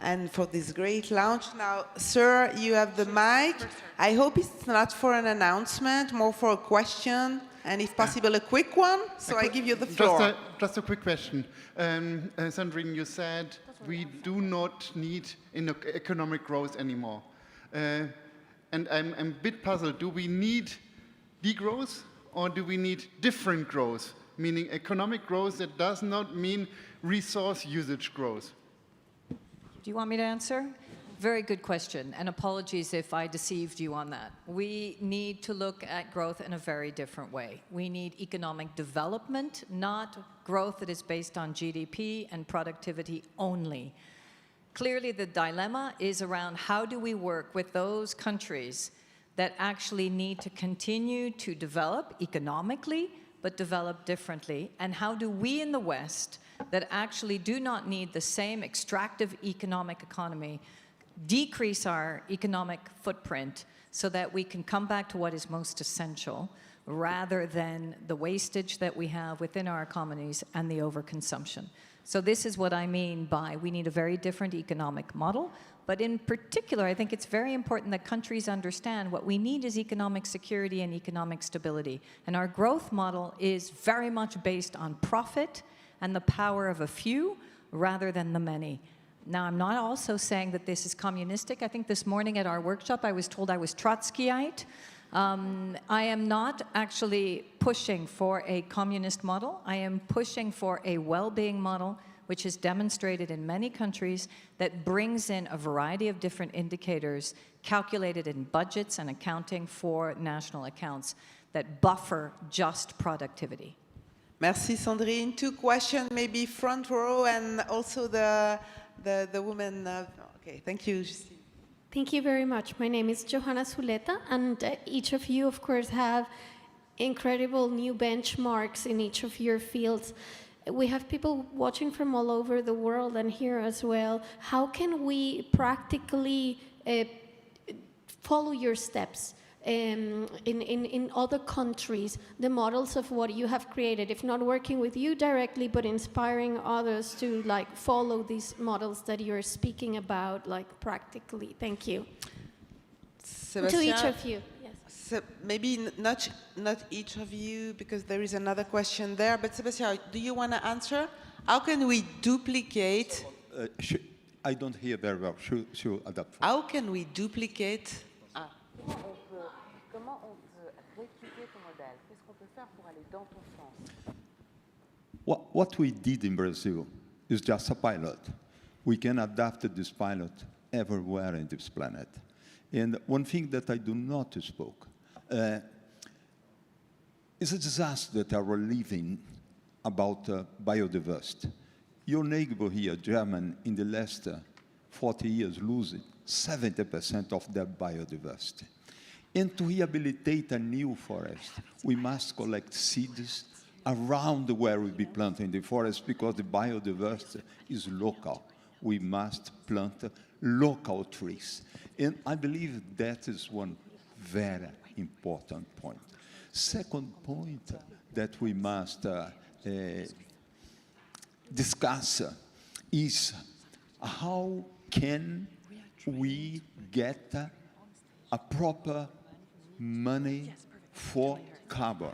A: and for this great launch. Now, sir, you have the mic. I hope it's not for an announcement, more for a question, and if possible, a quick one. So I give you the floor.
F: Just a quick question. Sandrine, you said we do not need economic growth anymore. And I'm a bit puzzled. Do we need degrowth or do we need different growth? Meaning economic growth that does not mean resource usage growth.
B: Do you want me to answer? Very good question, and apologies if I deceived you on that. We need to look at growth in a very different way. We need economic development, not growth that is based on GDP and productivity only. Clearly, the dilemma is around how do we work with those countries that actually need to continue to develop economically, but develop differently, and how do we in the West that actually do not need the same extractive economic economy decrease our economic footprint so that we can come back to what is most essential rather than the wastage that we have within our economies and the overconsumption. So this is what I mean by we need a very different economic model. But in particular, I think it's very important that countries understand what we need is economic security and economic stability. And our growth model is very much based on profit and the power of a few rather than the many. Now, I'm not also saying that this is communistic. I think this morning at our workshop, I was told I was Trotskyite. I am not actually pushing for a communist model. I am pushing for a well-being model, which is demonstrated in many countries, that brings in a variety of different indicators calculated in budgets and accounting for national accounts that buffer just productivity.
A: Merci, Sandrine. Two questions, maybe front row, and also the woman. Okay, thank you, Justine.
G: Thank you very much. My name is Johanna Zuleta, and each of you, of course, have incredible new benchmarks in each of your fields. We have people watching from all over the world and here as well. How can we practically follow your steps in other countries, the models of what you have created, if not working with you directly, but inspiring others to follow these models that you're speaking about, practically? Thank you.
A: Sébastien,
G: to each of you. Yes.
A: So maybe not each of you, because there is another question there. But Sébastien, do you want to answer? How can we duplicate?
C: I don't hear very well. Should adapt.
A: How can we duplicate?
H: Comment on peut répliquer ton modèle? Qu'est-ce qu'on peut faire pour aller dans ton sens?
C: What we did in Brazil is just a pilot. We can adapt this pilot everywhere in this planet. And one thing that I do not spoke is a disaster that we're living about biodiversity. Your neighbor here, German, in the last 40 years, losing 70% of their biodiversity. And to rehabilitate a new forest, we must collect seeds around where we be planting the forest because the biodiversity is local. We must plant local trees. And I believe that is one very important point. Second point that we must discuss is how can we get a proper money for carbon?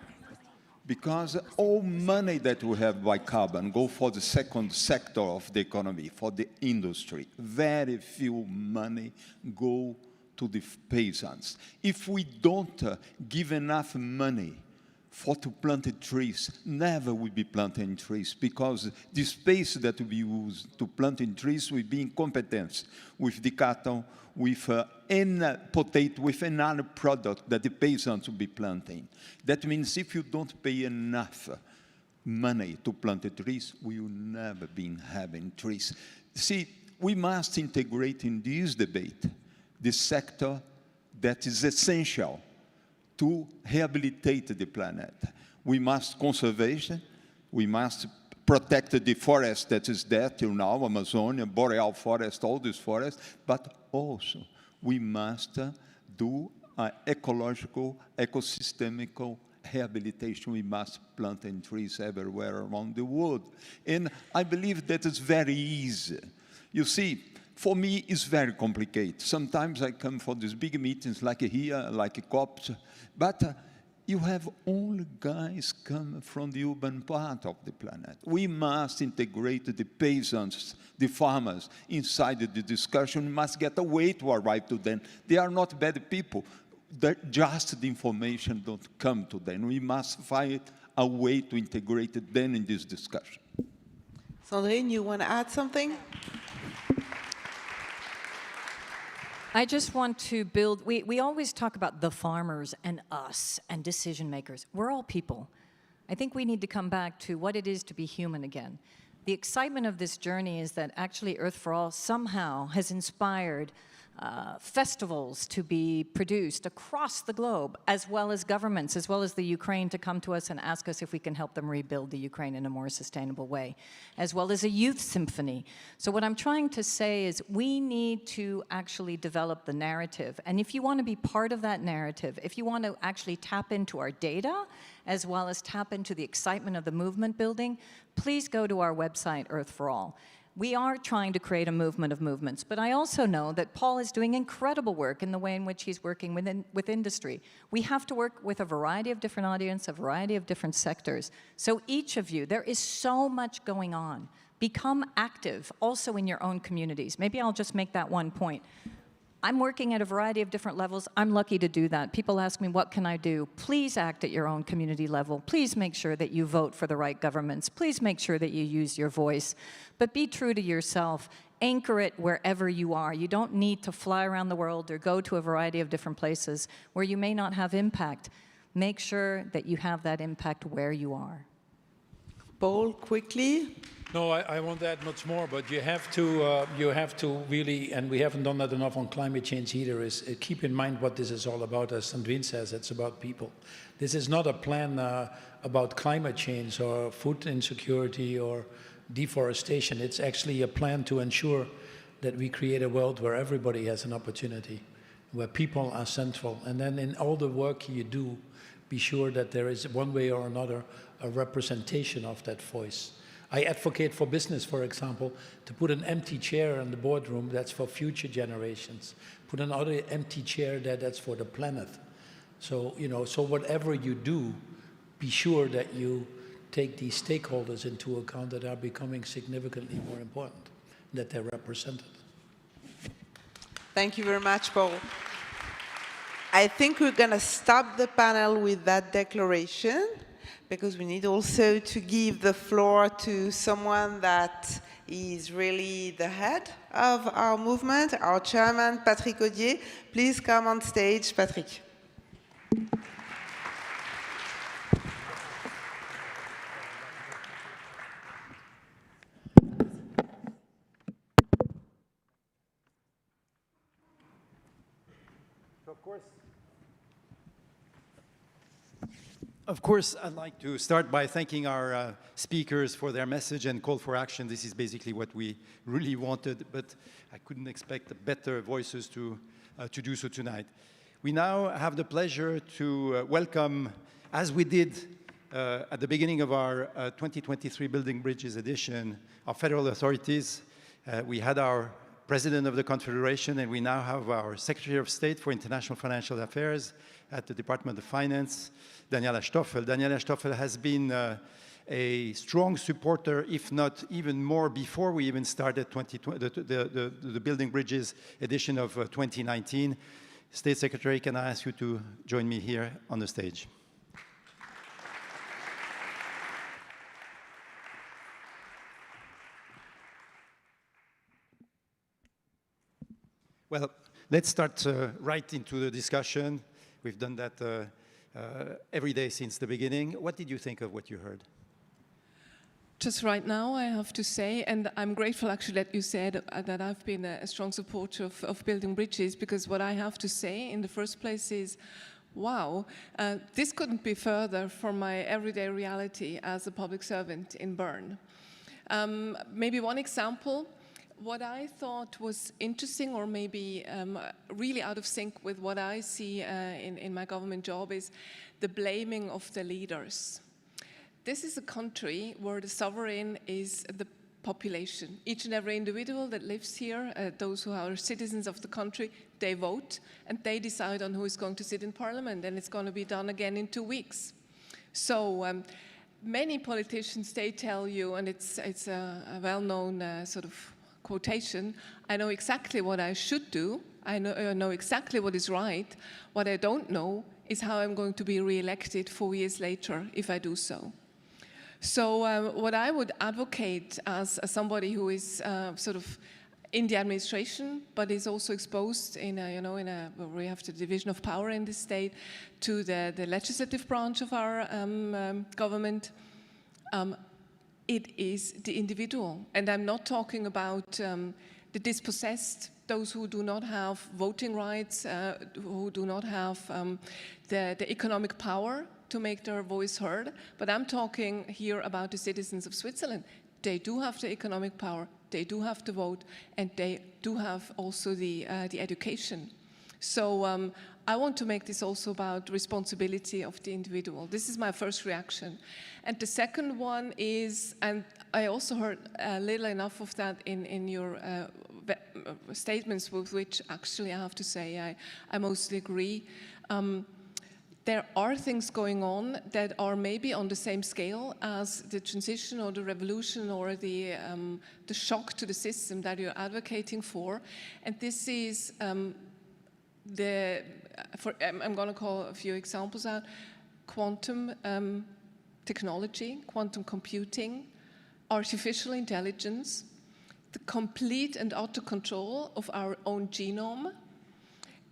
C: Because all money that we have by carbon go for the second sector of the economy, for the industry. Very few money go to the peasants. If we don't give enough money for to plant trees. Never will be planting trees, because the space that we use to planting trees will be incompetence with the cattle, with potato, with another product that the peasants will be planting. That means if you don't pay enough money to plant the trees, we will never be having trees. See, we must integrate in this debate the sector that is essential to rehabilitate the planet. We must conservation, we must protect the forest that is there till now, Amazonia, boreal forest, all these forests, but also we must do ecological, ecosystemical rehabilitation. We must plant trees everywhere around the world. And I believe that is very easy. You see, for me, it's very complicated. Sometimes I come for these big meetings like here, like COPs, but you have only guys coming from the urban part of the planet. We must integrate the peasants, the farmers, inside the discussion. We must get a way to arrive to them. They are not bad people. Just the information don't come to them. We must find a way to integrate them in this discussion.
A: Sandrine, you want to add something?
B: I just want to build, we always talk about the farmers and us and decision makers. We're all people. I think we need to come back to what it is to be human again. The excitement of this journey is that actually Earth for All somehow has inspired festivals to be produced across the globe, as well as governments, as well as the Ukraine, to come to us and ask us if we can help them rebuild the Ukraine in a more sustainable way, as well as a youth symphony. So what I'm trying to say is we need to actually develop the narrative. And if you want to be part of that narrative, if you want to actually tap into our data, as well as tap into the excitement of the movement building, please go to our website, Earth for All. We are trying to create a movement of movements, but I also know that Paul is doing incredible work in the way in which he's working with industry. We have to work with a variety of different audiences, a variety of different sectors. So each of you, there is so much going on. Become active also in your own communities. Maybe I'll just make that one point. I'm working at a variety of different levels. I'm lucky to do that. People ask me, what can I do? Please act at your own community level. Please make sure that you vote for the right governments. Please make sure that you use your voice. But be true to yourself. Anchor it wherever you are. You don't need to fly around the world or go to a variety of different places where you may not have impact. Make sure that you have that impact where you are.
A: Paul, quickly.
D: No, I won't add much more, but you have to really, and we haven't done that enough on climate change either, is keep in mind what this is all about. As Sandrine says, it's about people. This is not a plan about climate change or food insecurity or deforestation. It's actually a plan to ensure that we create a world where everybody has an opportunity, where people are central. And then in all the work you do, be sure that there is one way or another a representation of that voice. I advocate for business, for example, to put an empty chair in the boardroom that's for future generations. Put another empty chair there that's for the planet. So, so whatever you do, be sure that you take these stakeholders into account that are becoming significantly more important, that they're represented.
A: Thank you very much, Paul. I think we're going to stop the panel with that declaration, because we need also to give the floor to someone that is really the head of our movement, our chairman, Patrick Audier. Please come on stage, Patrick.
I: Of course, I'd like to start by thanking our speakers for their message and call for action. This is basically what we really wanted, but I couldn't expect better voices to do so tonight. We now have the pleasure to welcome, as we did at the beginning of our 2023 Building Bridges edition, our federal authorities. We had our President of the Confederation, and we now have our Secretary of State for International Financial Affairs at the Department of Finance, Daniela Stoffel. Daniela Stoffel has been a strong supporter, if not even more, before we even started the Building Bridges edition of 2019. State Secretary, can I ask you to join me here on the stage? Well, let's start right into the discussion. We've done that every day since the beginning. What did you think of what you heard?
J: Just right now, I have to say, and I'm grateful actually that you said that I've been a strong supporter of building bridges, because what I have to say in the first place is, wow, this couldn't be further from my everyday reality as a public servant in Bern. Maybe one example, what I thought was interesting or maybe really out of sync with what I see in my government job is the blaming of the leaders. This is a country where the sovereign is the population. Each and every individual that lives here, those who are citizens of the country, they vote and they decide on who is going to sit in parliament, and it's going to be done again in 2 weeks. So many politicians, they tell you, and it's a well-known sort of quotation, I know exactly what I should do, I know exactly what is right, what I don't know is how I'm going to be re-elected 4 years later if I do so. So what I would advocate as somebody who is sort of in the administration, but is also exposed in where we have the division of power in the state to the legislative branch of our government, it is the individual. And I'm not talking about the dispossessed, those who do not have voting rights, who do not have the economic power to make their voice heard, but I'm talking here about the citizens of Switzerland. They do have the economic power, they do have the vote, and they do have also the education. So I want to make this also about responsibility of the individual. This is my first reaction. And the second one is, and I also heard little enough of that in your statements, with which actually I have to say I mostly agree. There are things going on that are maybe on the same scale as the transition or the revolution or the shock to the system that you're advocating for. And this is I'm going to call a few examples out. Quantum technology, quantum computing, artificial intelligence, the complete and utter control of our own genome,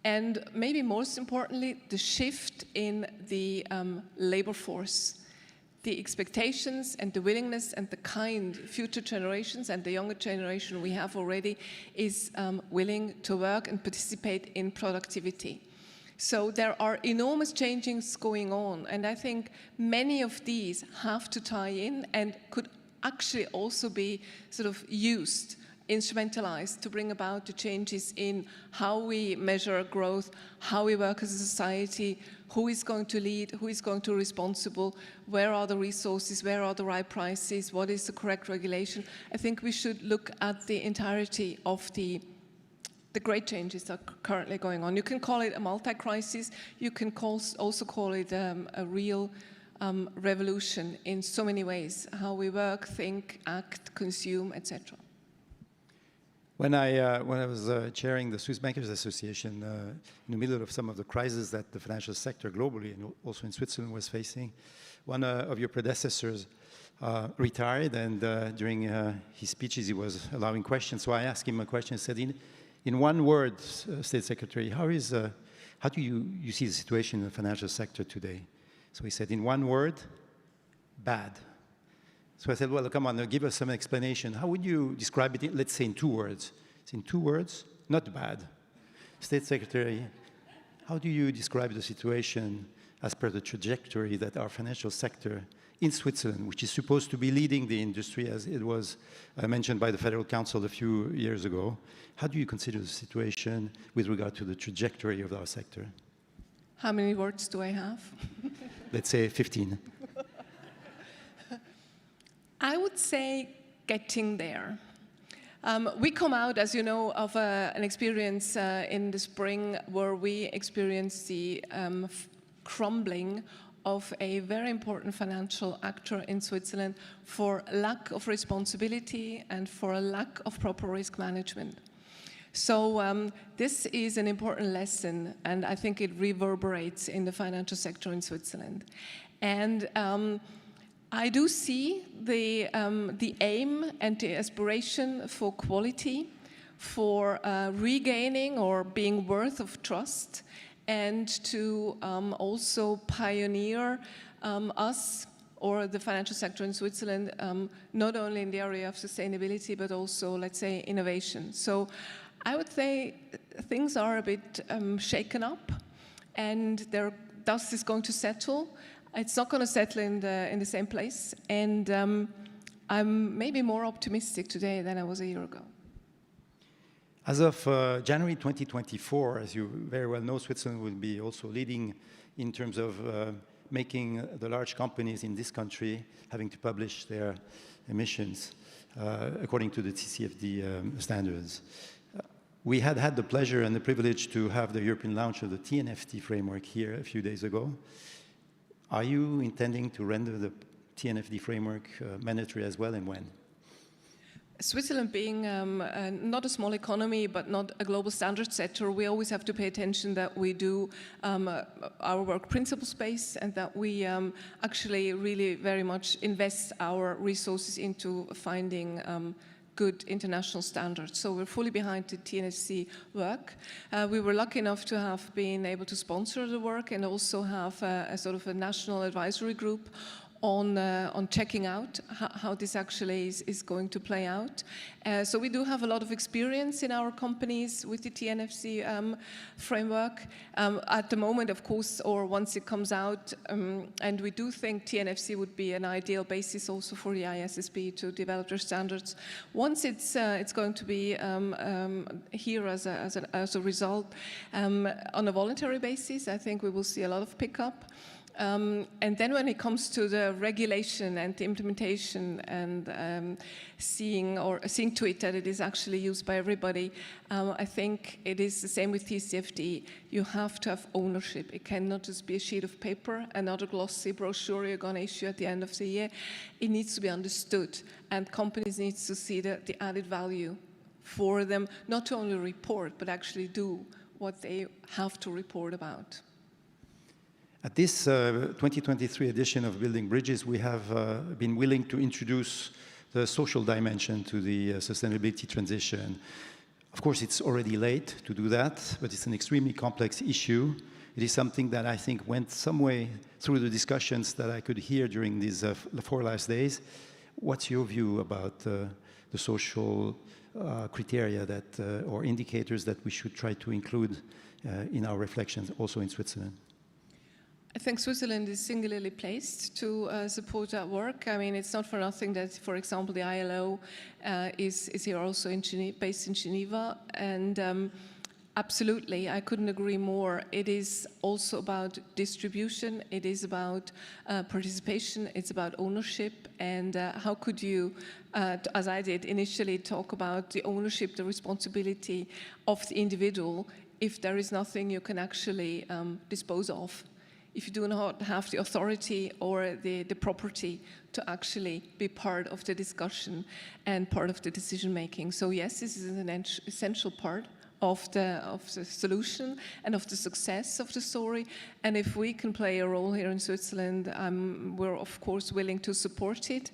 J: and maybe most importantly, the shift in the labor force, the expectations and the willingness and the kind future generations and the younger generation we have already is willing to work and participate in productivity. So there are enormous changes going on, and I think many of these have to tie in and could actually also be sort of used, instrumentalized to bring about the changes in how we measure growth, how we work as a society, who is going to lead, who is going to be responsible, where are the resources, where are the right prices, what is the correct regulation. I think we should look at the entirety of the great changes that are currently going on. You can call it a multi-crisis, you can also call it a real revolution in so many ways, how we work, think, act, consume, etc.
I: When I was chairing the Swiss Bankers Association in the middle of some of the crises that the financial sector globally and also in Switzerland was facing, one of your predecessors retired, and during his speeches he was allowing questions. So I asked him a question. I said, in one word, State Secretary, how do you see the situation in the financial sector today? So he said, in one word, bad. So I said, well, come on, give us some explanation. How would you describe it, let's say, in 2 words? It's in 2 words, not bad. State Secretary, how do you describe the situation as per the trajectory that our financial sector in Switzerland, which is supposed to be leading the industry, as it was mentioned by the Federal Council a few years ago, how do you consider the situation with regard to the trajectory of our sector?
J: How many words do I have?
I: Let's say 15.
J: I would say getting there. We come out, as you know, of an experience in the spring where we experienced the crumbling of a very important financial actor in Switzerland for lack of responsibility and for a lack of proper risk management. So this is an important lesson, and I think it reverberates in the financial sector in Switzerland. And I do see the aim and the aspiration for quality, for regaining or being worth of trust, and to also pioneer us or the financial sector in Switzerland, not only in the area of sustainability, but also, let's say, innovation. So I would say things are a bit shaken up, and their dust is going to settle. It's not going to settle in the same place, and I'm maybe more optimistic today than I was a year ago.
I: As of January 2024, as you very well know, Switzerland will be also leading in terms of making the large companies in this country having to publish their emissions according to the TCFD standards. We had the pleasure and the privilege to have the European launch of the TNFD framework here a few days ago. Are you intending to render the TNFD framework mandatory as well, and when?
J: Switzerland being not a small economy, but not a global standard setter, we always have to pay attention that we do our work principles-based, and that we actually really very much invest our resources into finding good international standards. So we're fully behind the TNFD work. We were lucky enough to have been able to sponsor the work and also have a sort of a national advisory group on checking out how this actually is going to play out. So we do have a lot of experience in our companies with the TNFD framework. At the moment, of course, or once it comes out, and we do think TNFD would be an ideal basis also for the ISSB to develop their standards. Once it's going to be here as a result on a voluntary basis, I think we will see a lot of pickup. And then when it comes to the regulation and the implementation and seeing to it that it is actually used by everybody, I think it is the same with TCFD. You have to have ownership. It cannot just be a sheet of paper, another glossy brochure you're going to issue at the end of the year. It needs to be understood, and companies need to see the added value for them, not to only report, but actually do what they have to report about.
I: At this 2023 edition of Building Bridges, we have been willing to introduce the social dimension to the sustainability transition. Of course, it's already late to do that, but it's an extremely complex issue. It is something that I think went some way through the discussions that I could hear during these 4 last days. What's your view about the social criteria that, or indicators that we should try to include in our reflections also in Switzerland?
J: I think Switzerland is singularly placed to support that work. I mean, it's not for nothing that, for example, the ILO is here also based in Geneva. And absolutely, I couldn't agree more. It is also about distribution. It is about participation. It's about ownership. And how could you, as I did initially, talk about the ownership, the responsibility of the individual if there is nothing you can actually dispose of? If you do not have the authority or the property to actually be part of the discussion and part of the decision making. So yes, this is an essential part of the solution and of the success of the story. And if we can play a role here in Switzerland, we're of course willing to support it.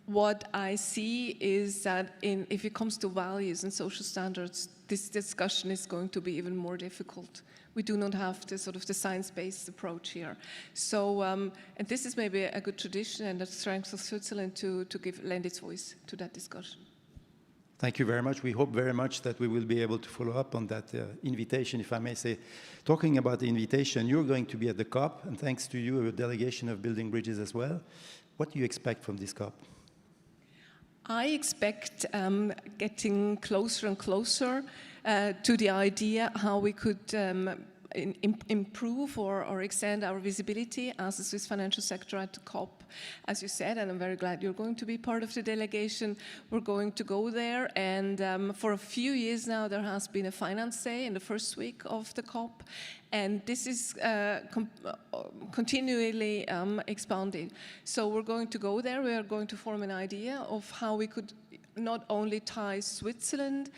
J: What I see is that if it comes to values and social standards, this discussion is going to be even more difficult. We do not have the sort of the science-based approach here. So, and this is maybe a good tradition and a strength of Switzerland to lend its voice to that discussion.
I: Thank you very much. We hope very much that we will be able to follow up on that invitation, if I may say. Talking about the invitation, you're going to be at the COP, and thanks to you, a delegation of Building Bridges as well. What do you expect from this COP?
J: I expect getting closer and closer to the idea how we could improve or extend our visibility as a Swiss financial sector at the COP, as you said, and I'm very glad you're going to be part of the delegation. We're going to go there, and for a few years now there has been a finance day in the first week of the COP, and this is continually expanded. So we're going to go there. We are going to form an idea of how we could not only tie Switzerland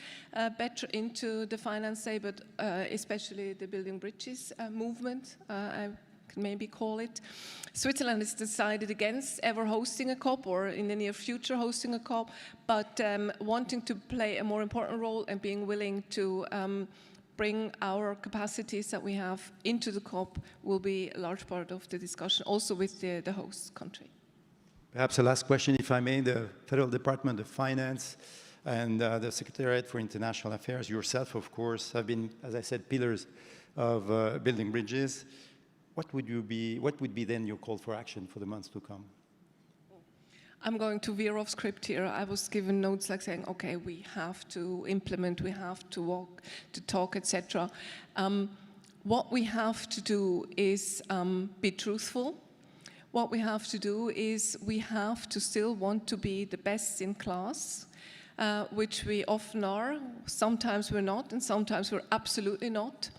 J: better into the finance day, but especially the Building Bridges movement. I can maybe call it. Switzerland has decided against ever hosting a COP or in the near future hosting a COP, but wanting to play a more important role and being willing to bring our capacities that we have into the COP will be a large part of the discussion, also with the host country.
I: Perhaps a last question, if I may. The Federal Department of Finance and the Secretariat for International Affairs, yourself, of course, have been, as I said, pillars of building bridges. What would be then your call for action for the months to come?
J: I'm going to veer off script here. I was given notes like saying, okay, we have to implement, we have to walk, to talk, etc. What we have to do is be truthful. What we have to do is we have to still want to be the best in class, which we often are. Sometimes we're not, and sometimes we're absolutely not.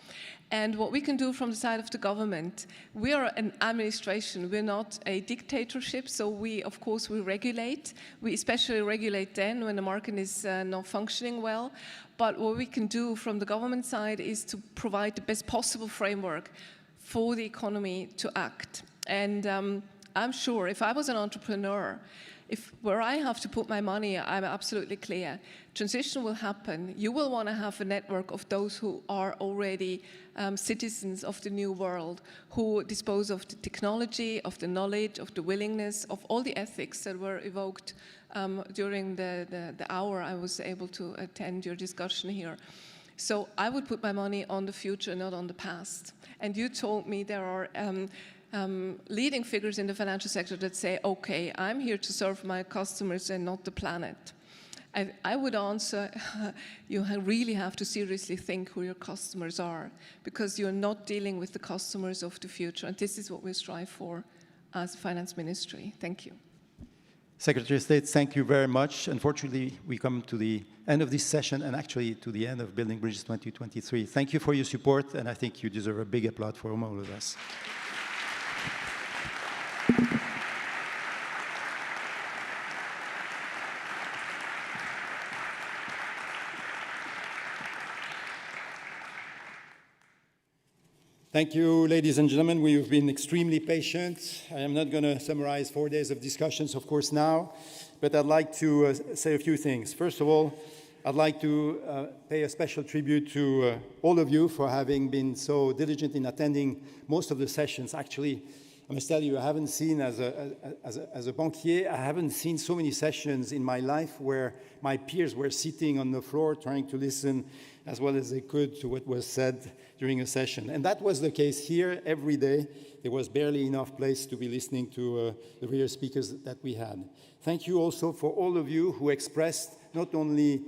J: And what we can do from the side of the government, we are an administration, we're not a dictatorship, so we, of course, we regulate. We especially regulate then when the market is not functioning well. But what we can do from the government side is to provide the best possible framework for the economy to act. And I'm sure if I was an entrepreneur, where I have to put my money, I'm absolutely clear. Transition will happen. You will want to have a network of those who are already citizens of the new world, who dispose of the technology, of the knowledge, of the willingness, of all the ethics that were evoked during the hour I was able to attend your discussion here. So I would put my money on the future, not on the past. And you told me there are leading figures in the financial sector that say, okay, I'm here to serve my customers and not the planet. I would answer, you really have to seriously think who your customers are, because you're not dealing with the customers of the future. And this is what we strive for as Finance Ministry. Thank you.
I: Secretary of State, thank you very much. Unfortunately, we come to the end of this session and actually to the end of Building Bridges 2023. Thank you for your support, and I think you deserve a big applause from all of us. Thank you, ladies and gentlemen. We've been extremely patient. I am not going to summarize 4 days of discussions, of course, now, but I'd like to say a few things. First of all, I'd like to pay a special tribute to all of you for having been so diligent in attending most of the sessions. Actually, I must tell you, I haven't seen, as a banquier, I haven't seen so many sessions in my life where my peers were sitting on the floor trying to listen as well as they could to what was said during a session. And that was the case here every day. There was barely enough place to be listening to the various speakers that we had. Thank you also for all of you who expressed not only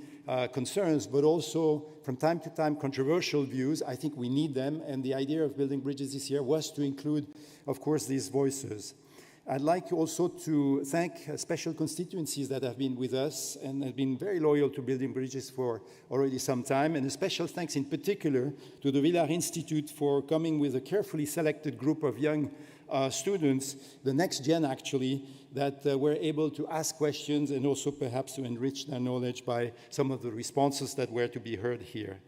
I: concerns, but also from time to time controversial views. I think we need them, and the idea of Building Bridges this year was to include, of course, these voices. I'd like also to thank special constituencies that have been with us and have been very loyal to Building Bridges for already some time, and a special thanks in particular to the Villard Institute for coming with a carefully selected group of young students, the next gen actually, that were able to ask questions and also perhaps to enrich their knowledge by some of the responses that were to be heard here.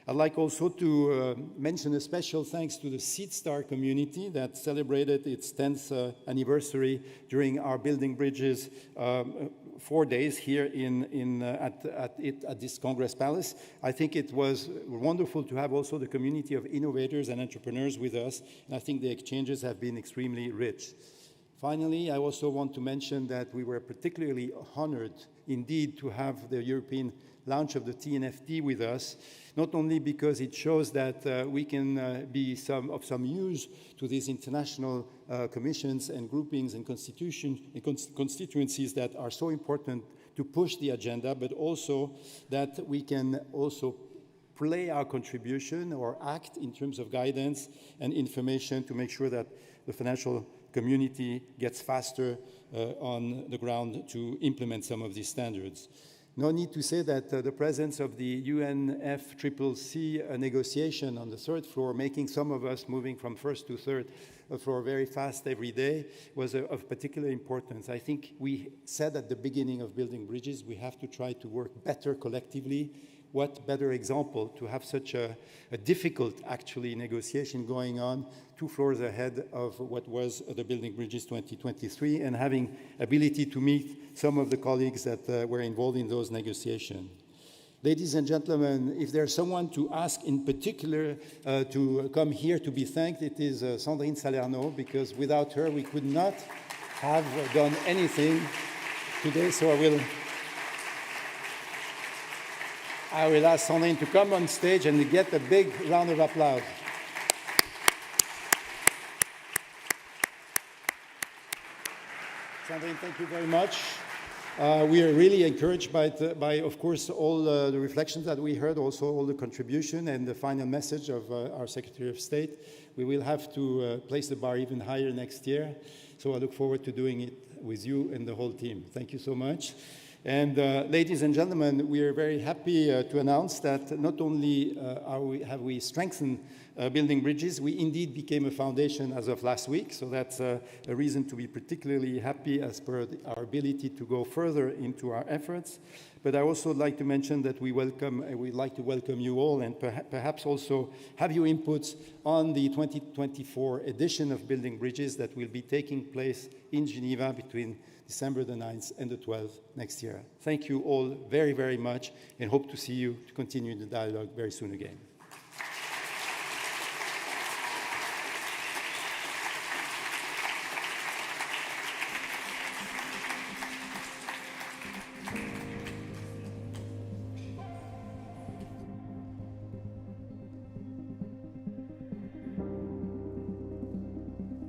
I: I'd like also to mention a special thanks to the Seed Star community that celebrated its 10th anniversary during our Building Bridges 4 days here at this Congress Palace. I think it was wonderful to have also the community of innovators and entrepreneurs with us, and I think the exchanges have been extremely rich. Finally, I also want to mention that we were particularly honored indeed to have the European launch of the TNFD with us, not only because it shows that we can be of some use to these international commissions and groupings and constituencies that are so important to push the agenda, but also that we can also play our contribution or act in terms of guidance and information to make sure that the financial community gets faster on the ground to implement some of these standards. No need to say that the presence of the UNFCCC negotiation on the third floor, making some of us moving from first to third floor very fast every day, was of particular importance. I think we said at the beginning of Building Bridges, we have to try to work better collectively. what better example to have such a difficult, actually, negotiation going on 2 floors ahead of what was the Building Bridges 2023, and having ability to meet some of the colleagues that were involved in those negotiations. Ladies and gentlemen, if there's someone to ask in particular to come here to be thanked, it is Sandrine Salerno, because without her we could not have done anything today. So I will ask Sandrine to come on stage and get a big round of applause. Sandrine, thank you very much. We are really encouraged by, of course, all the reflections that we heard, also all the contribution and the final message of our Secretary of State. We will have to place the bar even higher next year. So I look forward to doing it with you and the whole team. Thank you so much. And ladies and gentlemen, we are very happy to announce that not only have we strengthened Building Bridges, we indeed became a foundation as of last week. So that's a reason to be particularly happy as per our ability to go further into our efforts. But I also would like to mention that we'd like to welcome you all, and perhaps also have your inputs on the 2024 edition of Building Bridges that will be taking place in Geneva between December the 9th and the 12th next year. Thank you all very, very much, and hope to see you to continue the dialogue very soon again.